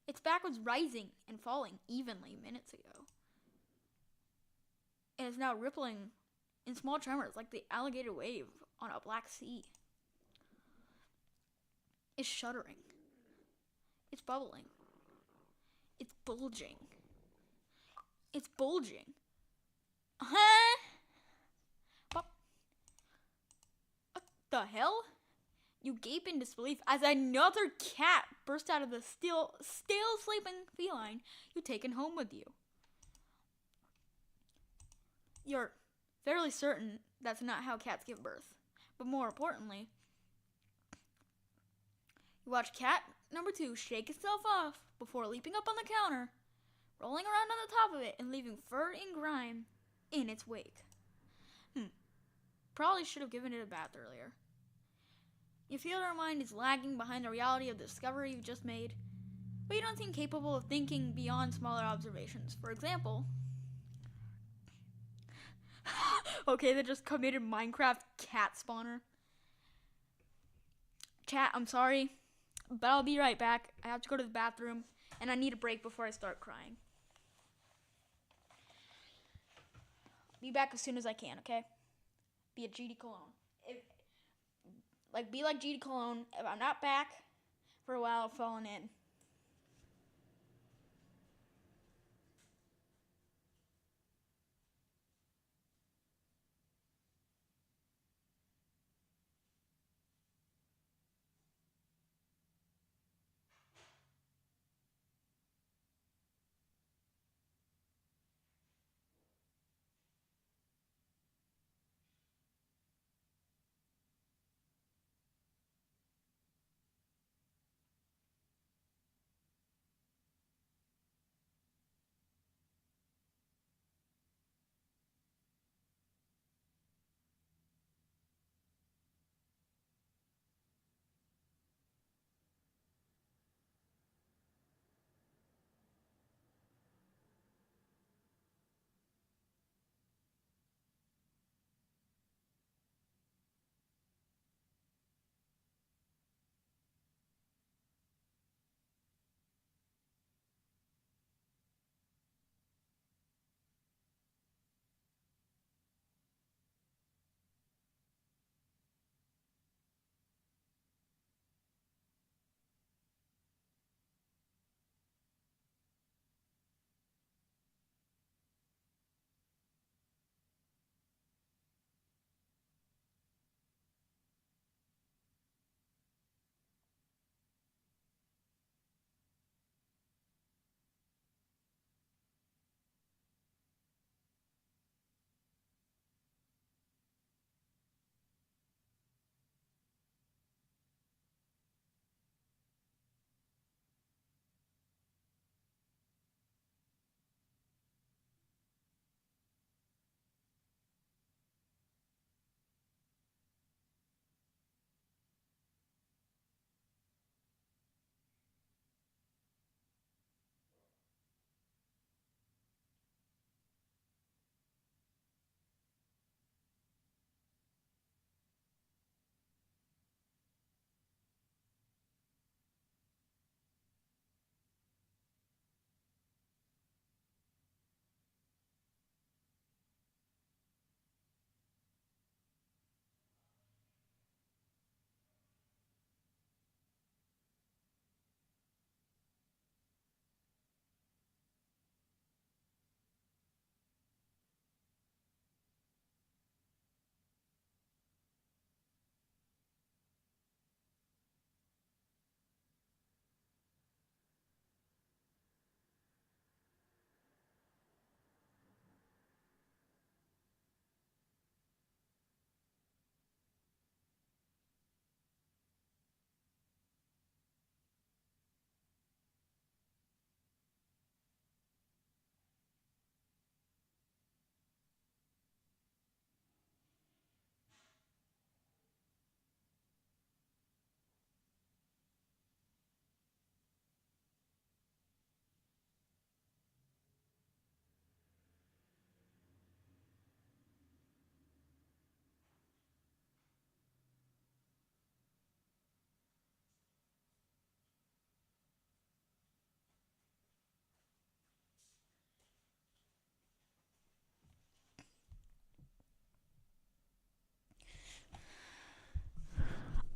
Its back was rising and falling evenly minutes ago. It is now rippling in small tremors like the alligator wave on a black sea. It's shuddering. It's bubbling. It's bulging. It's bulging. Huh? What the hell? You gape in disbelief as another cat bursts out of the still sleeping feline you've taken home with you. You're fairly certain that's not how cats give birth. But more importantly, you watch cat Number 2, shake itself off before leaping up on the counter, rolling around on the top of it, and leaving fur and grime in its wake. Probably should have given it a bath earlier. You feel your mind is lagging behind the reality of the discovery you've just made, but you don't seem capable of thinking beyond smaller observations. For example, okay, they just committed Minecraft cat spawner. Chat, I'm sorry, but I'll be right back. I have to go to the bathroom, and I need a break before I start crying. Be back as soon as I can, okay? Be a GD Cologne. Be like GD Cologne. If I'm not back for a while, I've fallen in.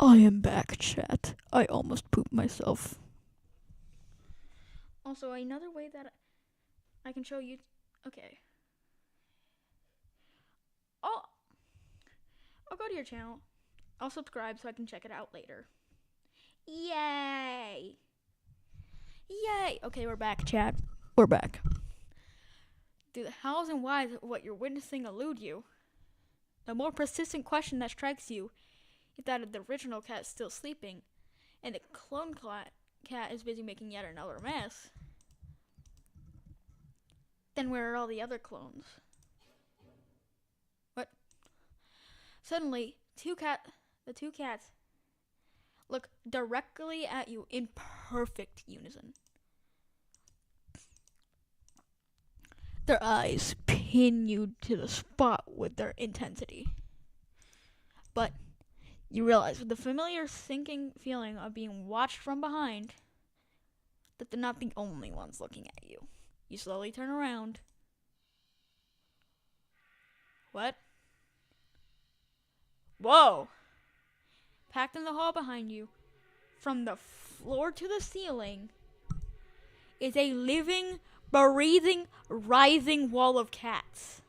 I am back, chat. I almost pooped myself. Also, another way that I can show you. Okay. I'll go to your channel. I'll subscribe so I can check it out later. Yay! Yay! Okay, we're back, chat. We're back. Do the hows and whys of what you're witnessing elude you? The more persistent question that strikes you is that of the original cat still sleeping, and the clone cat cat is busy making yet another mess, then where are all the other clones? What? Suddenly, the two cats look directly at you in perfect unison. Their eyes pin you to the spot with their intensity. But you realize with the familiar sinking feeling of being watched from behind that they're not the only ones looking at you. You slowly turn around. What? Whoa! Packed in the hall behind you, from the floor to the ceiling, is a living, breathing, writhing wall of cats.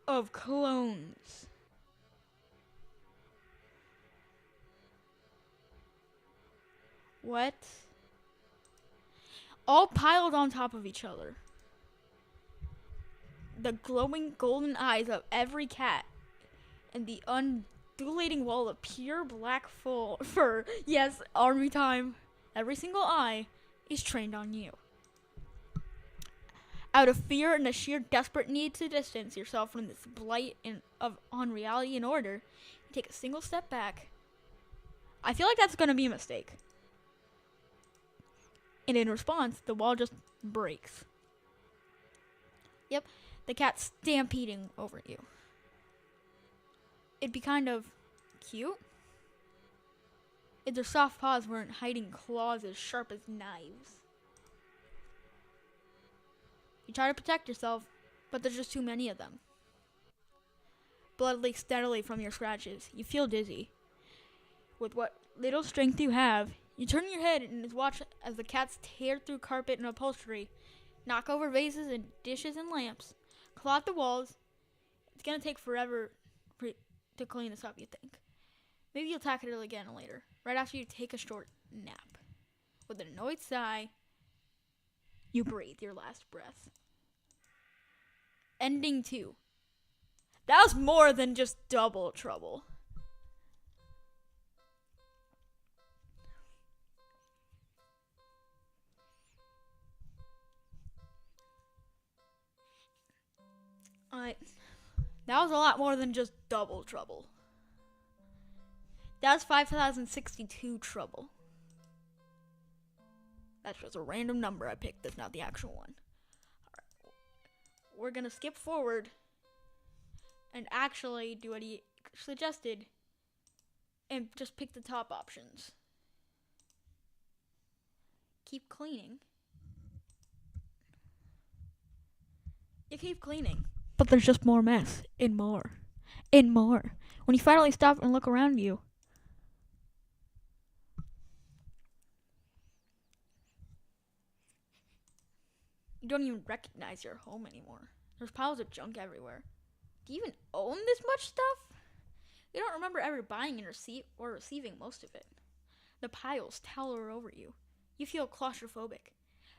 Of clones. What? All piled on top of each other. The glowing golden eyes of every cat and the undulating wall of pure black fur. Yes, army time. Every single eye is trained on you. Out of fear and a sheer desperate need to distance yourself from this blight on reality and order, you take a single step back. I feel like that's going to be a mistake. And in response, the wall just breaks. Yep, the cat's stampeding over you. It'd be kind of cute if their soft paws weren't hiding claws as sharp as knives. You try to protect yourself, but there's just too many of them. Blood leaks steadily from your scratches. You feel dizzy. With what little strength you have, you turn your head and watch as the cats tear through carpet and upholstery, knock over vases and dishes and lamps, claw at the walls. It's gonna take forever to clean this up, you think. Maybe you'll tackle it again later, right after you take a short nap. With an annoyed sigh, you breathe your last breath. Ending 2. That was more than just double trouble. That was a lot more than just double trouble. That was 5,062 trouble. That's just a random number I picked. That's not the actual one. Alright. We're gonna skip forward and actually do what he suggested and just pick the top options. Keep cleaning. You keep cleaning, but there's just more mess and more and more. When you finally stop and look around you, you don't even recognize your home anymore. There's piles of junk everywhere. Do you even own this much stuff? You don't remember ever buying and receiving most of it. The piles tower over you. You feel claustrophobic.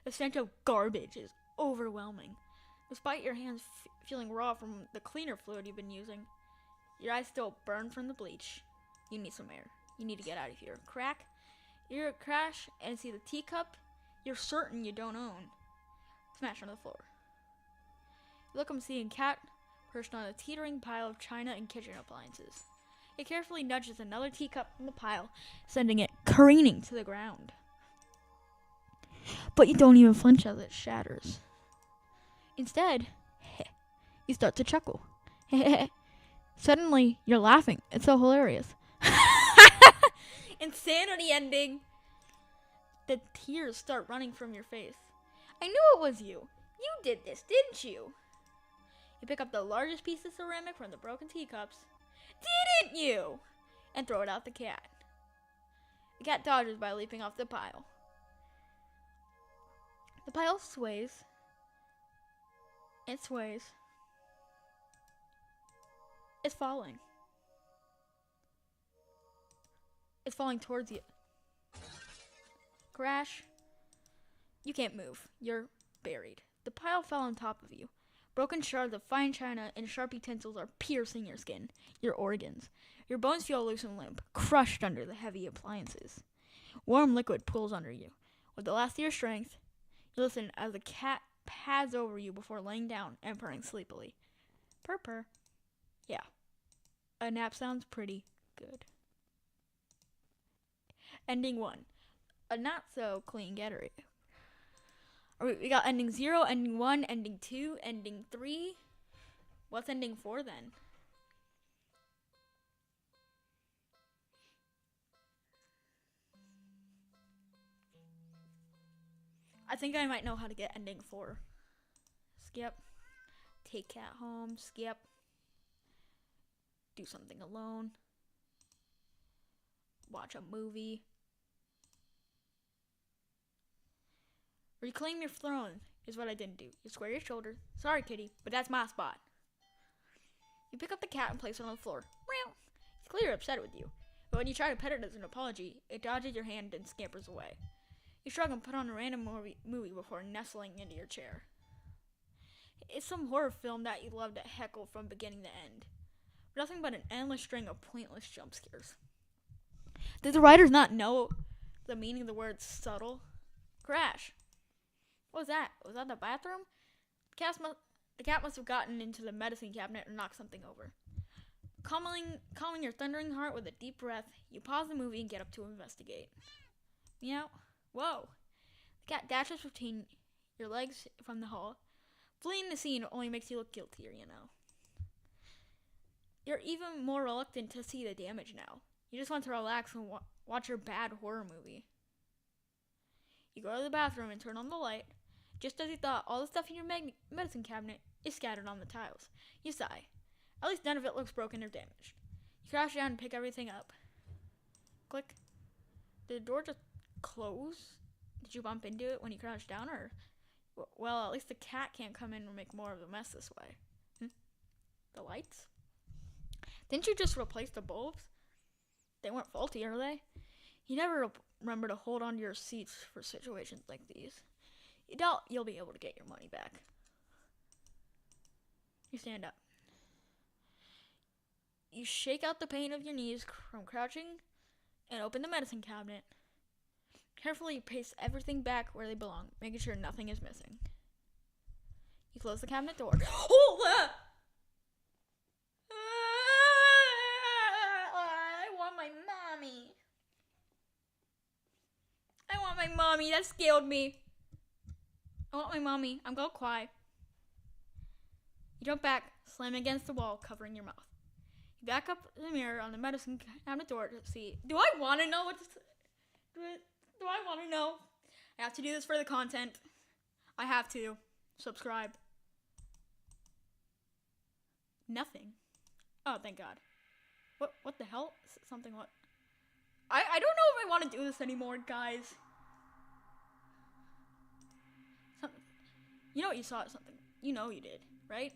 The stench of garbage is overwhelming. Despite your hands feeling raw from the cleaner fluid you've been using, your eyes still burn from the bleach. You need some air. You need to get out of here. You crash and see the teacup you're certain you don't own smash on the floor. You look and see a cat perched on a teetering pile of china and kitchen appliances. It carefully nudges another teacup from the pile, sending it careening to the ground. But you don't even flinch as it shatters. Instead, you start to chuckle. Suddenly, you're laughing. It's so hilarious. Insanity ending. The tears start running from your face. I knew it was you. You did this, didn't you? You pick up the largest piece of ceramic from the broken teacups. Didn't you? And throw it at the cat. The cat dodges by leaping off the pile. The pile sways. It sways. It's falling. It's falling towards you. Crash. You can't move. You're buried. The pile fell on top of you. Broken shards of fine china and sharp utensils are piercing your skin, your organs. Your bones feel loose and limp, crushed under the heavy appliances. Warm liquid pools under you. With the last of your strength, you listen as the cat pads over you before laying down and purring sleepily. Purr purr. Yeah, a nap sounds pretty good. Ending 1. A not so clean Gatorade. We got ending 0, ending 1, ending 2, ending 3. What's ending 4 then? I think I might know how to get ending 4. Skip. Take cat home. Skip. Do something alone. Watch a movie. Reclaim your throne is what I didn't do. You square your shoulder. Sorry, kitty, but that's my spot. You pick up the cat and place it on the floor. It's clearly upset with you, but when you try to pet it as an apology, it dodges your hand and scampers away. You shrug and put on a random movie before nestling into your chair. It's some horror film that you love to heckle from beginning to end. Nothing but an endless string of pointless jump scares. Did the writers not know the meaning of the word subtle? Crash. What was that? Was that the bathroom? The cat must have gotten into the medicine cabinet and knocked something over. Calming your thundering heart with a deep breath, you pause the movie and get up to investigate. Meow. Whoa. The cat dashes between your legs from the hall. Fleeing the scene only makes you look guiltier, you know. You're even more reluctant to see the damage now. You just want to relax and watch your bad horror movie. You go to the bathroom and turn on the light. Just as you thought, all the stuff in your medicine cabinet is scattered on the tiles. You sigh. At least none of it looks broken or damaged. You crouch down and pick everything up. Click. Did the door just close? Did you bump into it when you crouched down, or... Well, at least the cat can't come in and make more of a mess this way. The lights? Didn't you just replace the bulbs? They weren't faulty, are they? You never remember to hold on to your seats for situations like these. You doubt you'll be able to get your money back. You stand up. You shake out the pain of your knees from crouching and open the medicine cabinet. Carefully paste everything back where they belong, making sure nothing is missing. You close the cabinet door. Hold up! I want my mommy. I want my mommy. That scared me. I want my mommy. I'm gonna cry. You jump back, slam against the wall, covering your mouth. You back up the mirror on the medicine cabinet door to see. Do I want to know what this... Do I want to know? I have to do this for the content. I have to. Subscribe. Nothing. Oh, thank God. What the hell? Something what? I don't know if I want to do this anymore, guys. You know what you saw? Something. You know you did, right?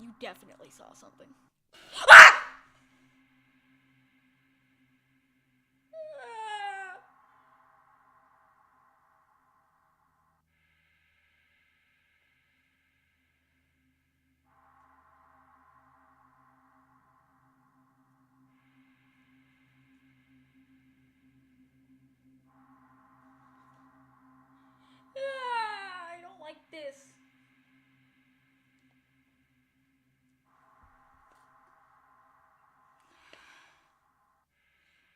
You definitely saw something. Ah! I don't like this.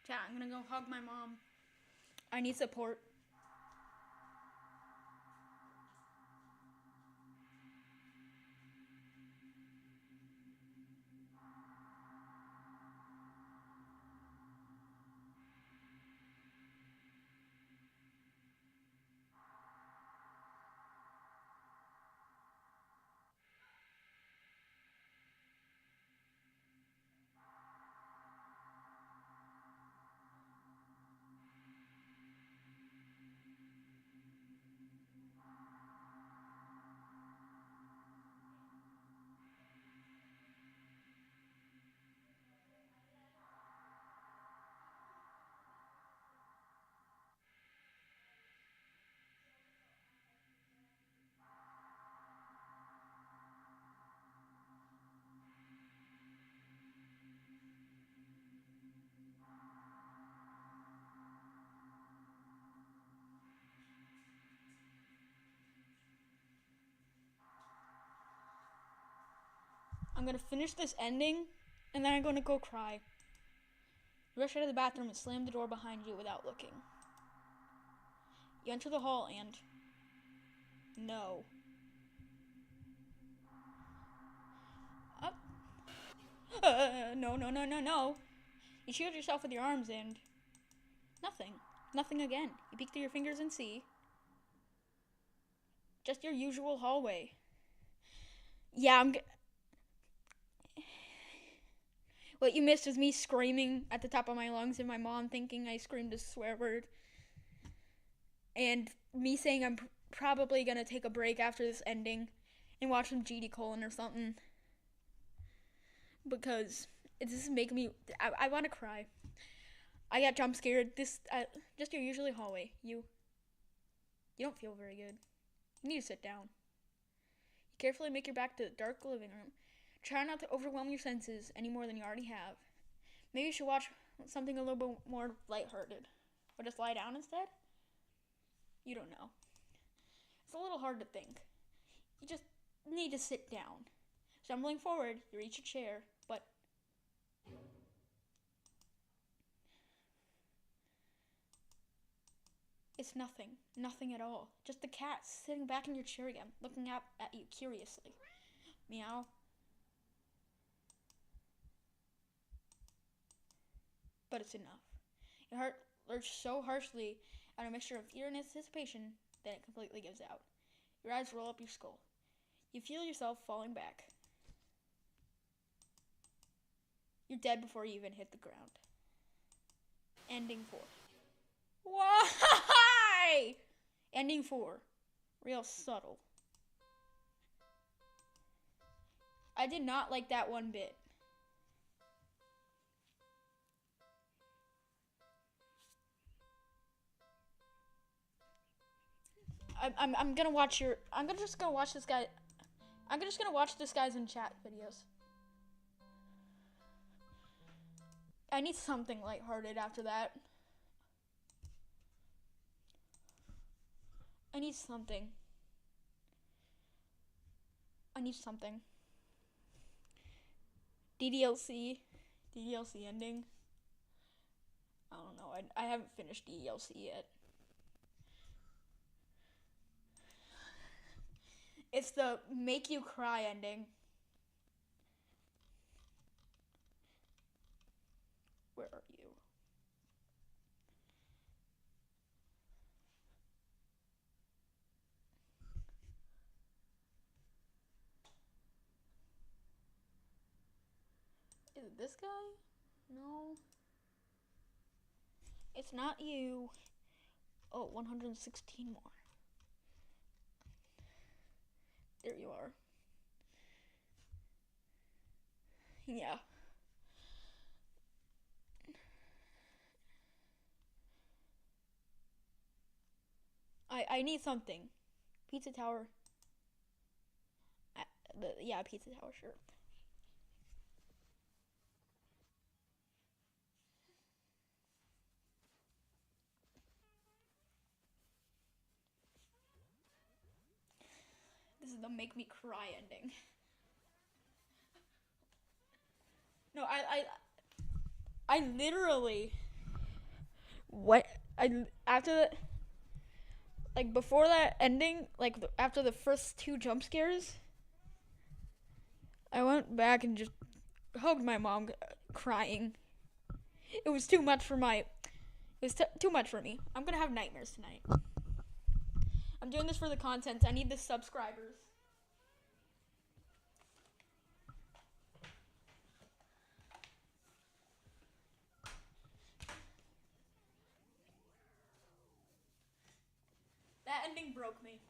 Chat, I'm gonna go hug my mom. I need support. I'm gonna finish this ending, and then I'm gonna go cry. You rush out of the bathroom and slam the door behind you without looking. You enter the hall and... no. Up. No. You shield yourself with your arms and... nothing. Nothing again. You peek through your fingers and see... just your usual hallway. Yeah, what you missed was me screaming at the top of my lungs and my mom thinking I screamed a swear word. And me saying I'm probably gonna take a break after this ending and watch some GD Colon or something. Because this is making me... I want to cry. I got jump scared. This, just your usual hallway. You don't feel very good. You need to sit down. You carefully make your back to the dark living room. Try not to overwhelm your senses any more than you already have. Maybe you should watch something a little bit more lighthearted. Or just lie down instead? You don't know. It's a little hard to think. You just need to sit down. Stumbling forward, you reach a chair, but... it's nothing. Nothing at all. Just the cat sitting back in your chair again, looking at you curiously. Meow. But it's enough. Your heart lurches so harshly at a mixture of fear and anticipation that it completely gives out. Your eyes roll up your skull. You feel yourself falling back. You're dead before you even hit the ground. Ending 4. Why? Ending 4. Real subtle. I did not like that one bit. I'm gonna watch your... I'm just gonna watch this guy... I'm just gonna watch this guy's in chat videos. I need something lighthearted after that. I need something. DDLC ending. I don't know. I haven't finished DDLC yet. It's the make you cry ending. Where are you? Is it this guy? No. It's not you. Oh, 116 more. There you are. Yeah. I need something. Pizza Tower. Yeah, Pizza Tower, sure. This is the make me cry ending. No, I literally... what? After the... like, before that ending, like, after the first 2 jump scares, I went back and just hugged my mom, crying. It was too much for my... it was too much for me. I'm gonna have nightmares tonight. I'm doing this for the content. I need the subscribers. That ending broke me.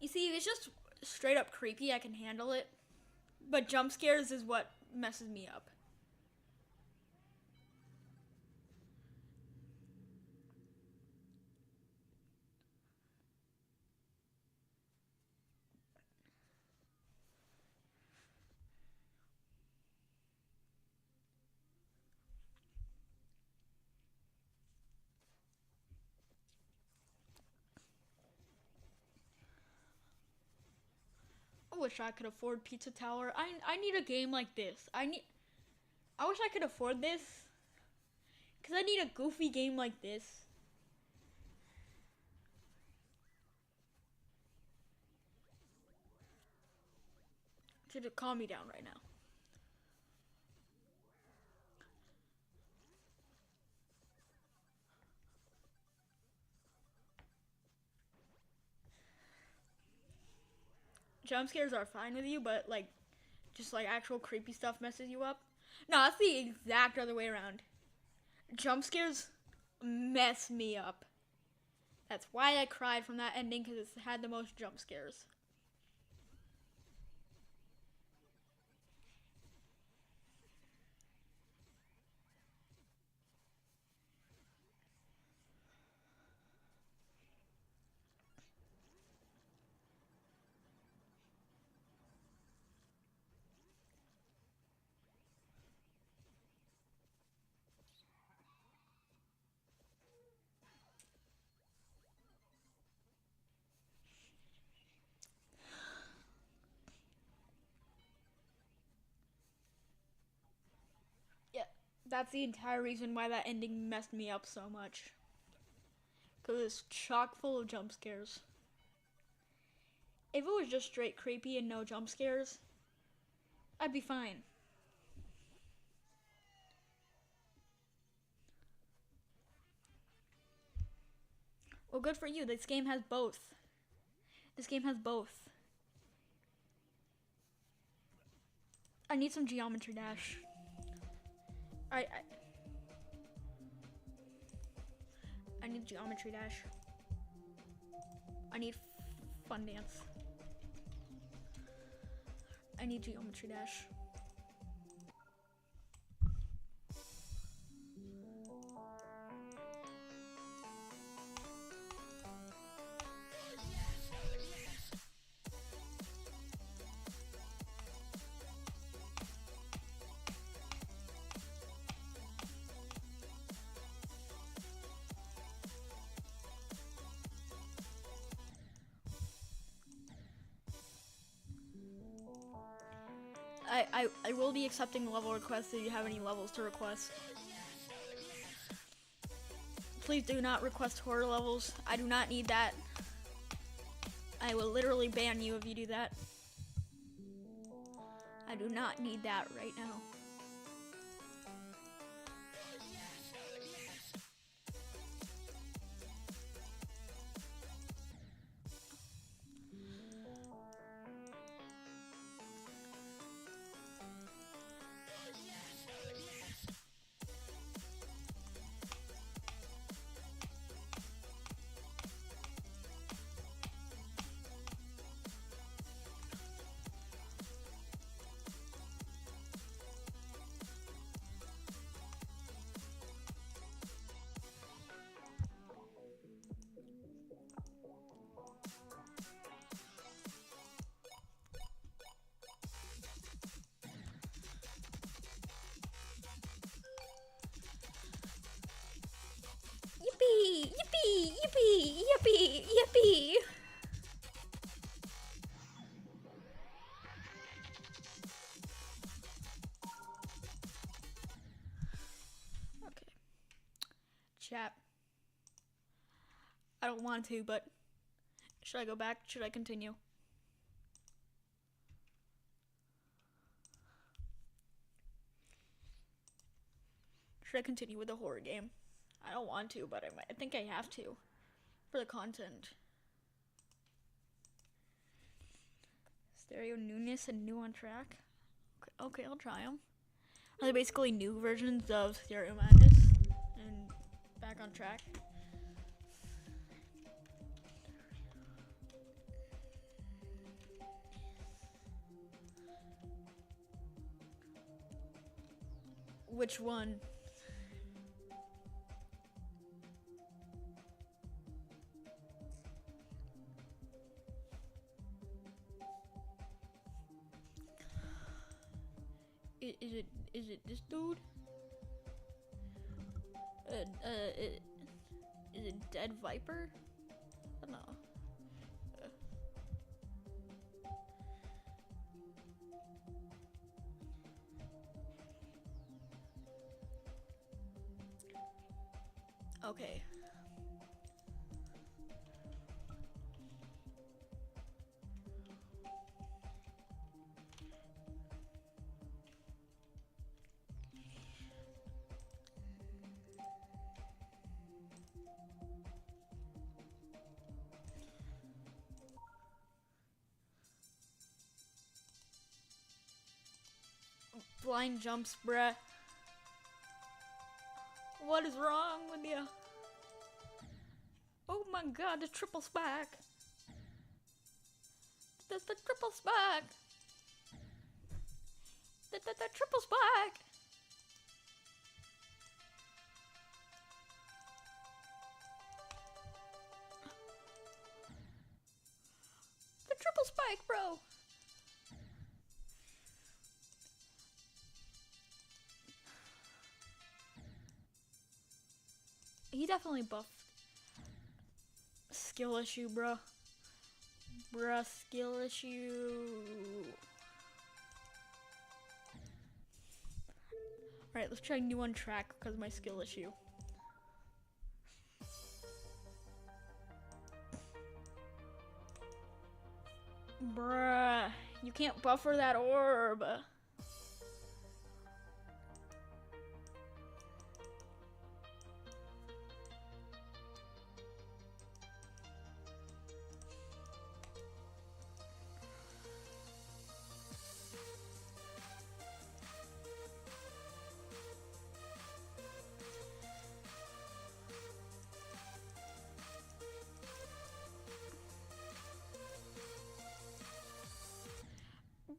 You see, if it's just straight up creepy, I can handle it. But jump scares is what messes me up. wish I could afford Pizza Tower. I need a game like this. I wish I could afford this. Because I need a goofy game like this. To calm me down right now. Jump scares are fine with you, but like, just like actual creepy stuff messes you up. No, that's the exact other way around. Jump scares mess me up. That's why I cried from that ending, because it had the most jump scares. That's the entire reason why that ending messed me up so much. Because it's chock full of jump scares. If it was just straight creepy and no jump scares, I'd be fine. Well, good for you. This game has both. This game has both. I need some Geometry Dash. I need Geometry Dash. I need Fun Dance. I need Geometry Dash. I will be accepting level requests if you have any levels to request. Please do not request horror levels. I do not need that. I will literally ban you if you do that. I do not need that right now. Yippee! Yippee! Yippee! Yippee! Yippee! Okay. Chat. I don't want to, but should I go back? Should I continue? Should I continue with the horror game? I don't want to, but I think I have to for the content. Stereo Newness and New on Track. Okay, I'll try them. Are they basically new versions of Stereo Madness and Back on Track? Which one? Is it this dude? Is it Dead Viper? I don't know. Okay. Blind jumps, bruh. What is wrong with you? Oh my god, the triple spike. That's the triple spike. The triple spike. The triple spike, bro. He definitely buffed. Skill issue, bro. Bruh, skill issue. Alright, let's try new on track because of my skill issue. Bruh, you can't buffer that orb.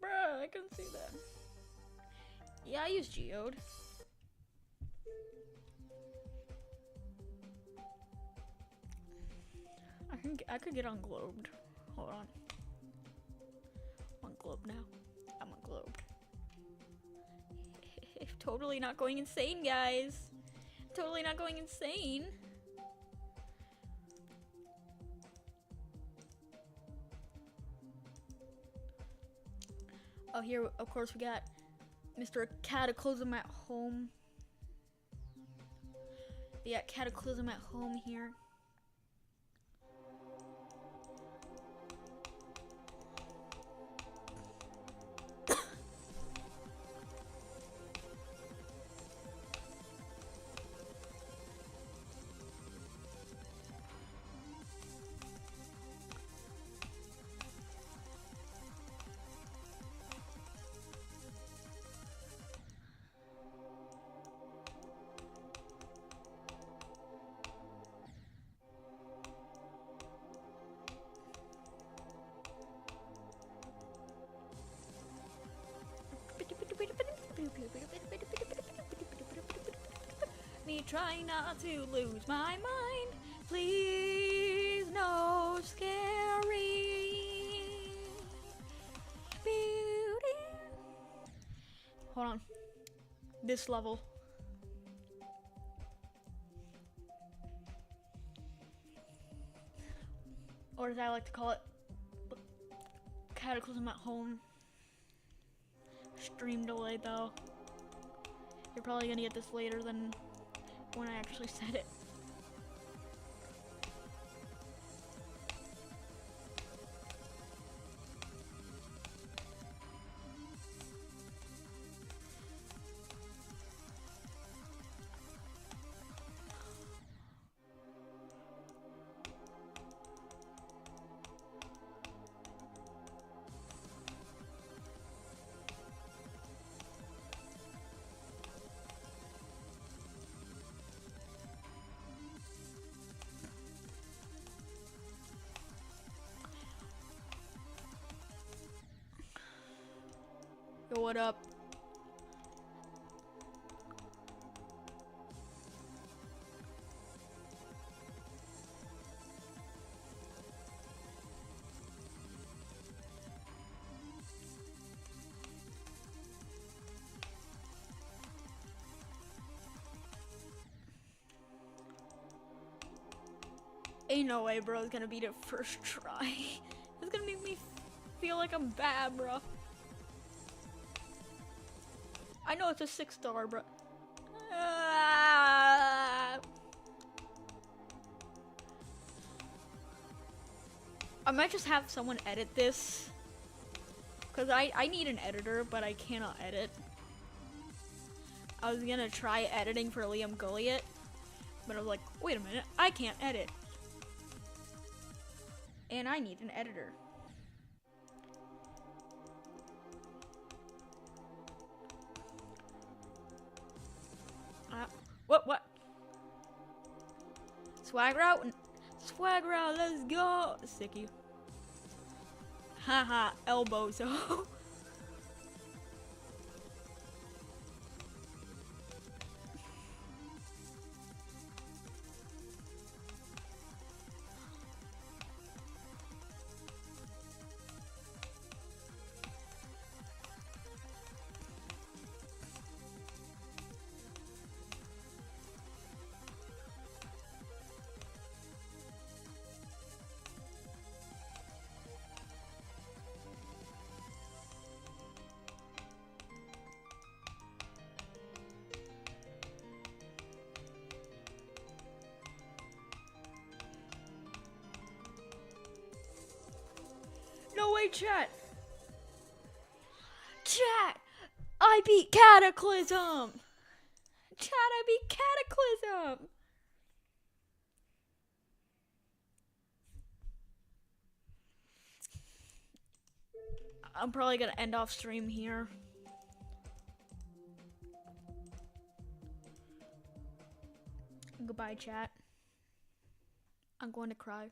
Bruh, I couldn't see that. Yeah, I use Geode. I could get on Globed. Hold on. I'm on Globe now. I'm on Globe. Totally not going insane, guys. Totally not going insane. Oh, here, of course, we got Mr. Cataclysm at home. We got Cataclysm at home here. Me trying not to lose my mind. Please, no scary beauty. Hold on. This level. Or as I like to call it, Cataclysm at home. Stream delay though. You're probably gonna get this later than when I actually said it. Yo, what up? Ain't no way, bro. It's gonna beat it first try. It's gonna make me feel like I'm bad, bro. I know it's a 6-star, bro. I might just have someone edit this. Because I need an editor, but I cannot edit. I was gonna try editing for Liam Gulliet, but I was like, wait a minute, I can't edit. And I need an editor. What? Swagger out, let's go. Sicky. Haha, elbows. No way, chat. Chat, I beat Cataclysm. Chat, I beat Cataclysm. I'm probably gonna end off stream here. Goodbye, chat. I'm going to cry.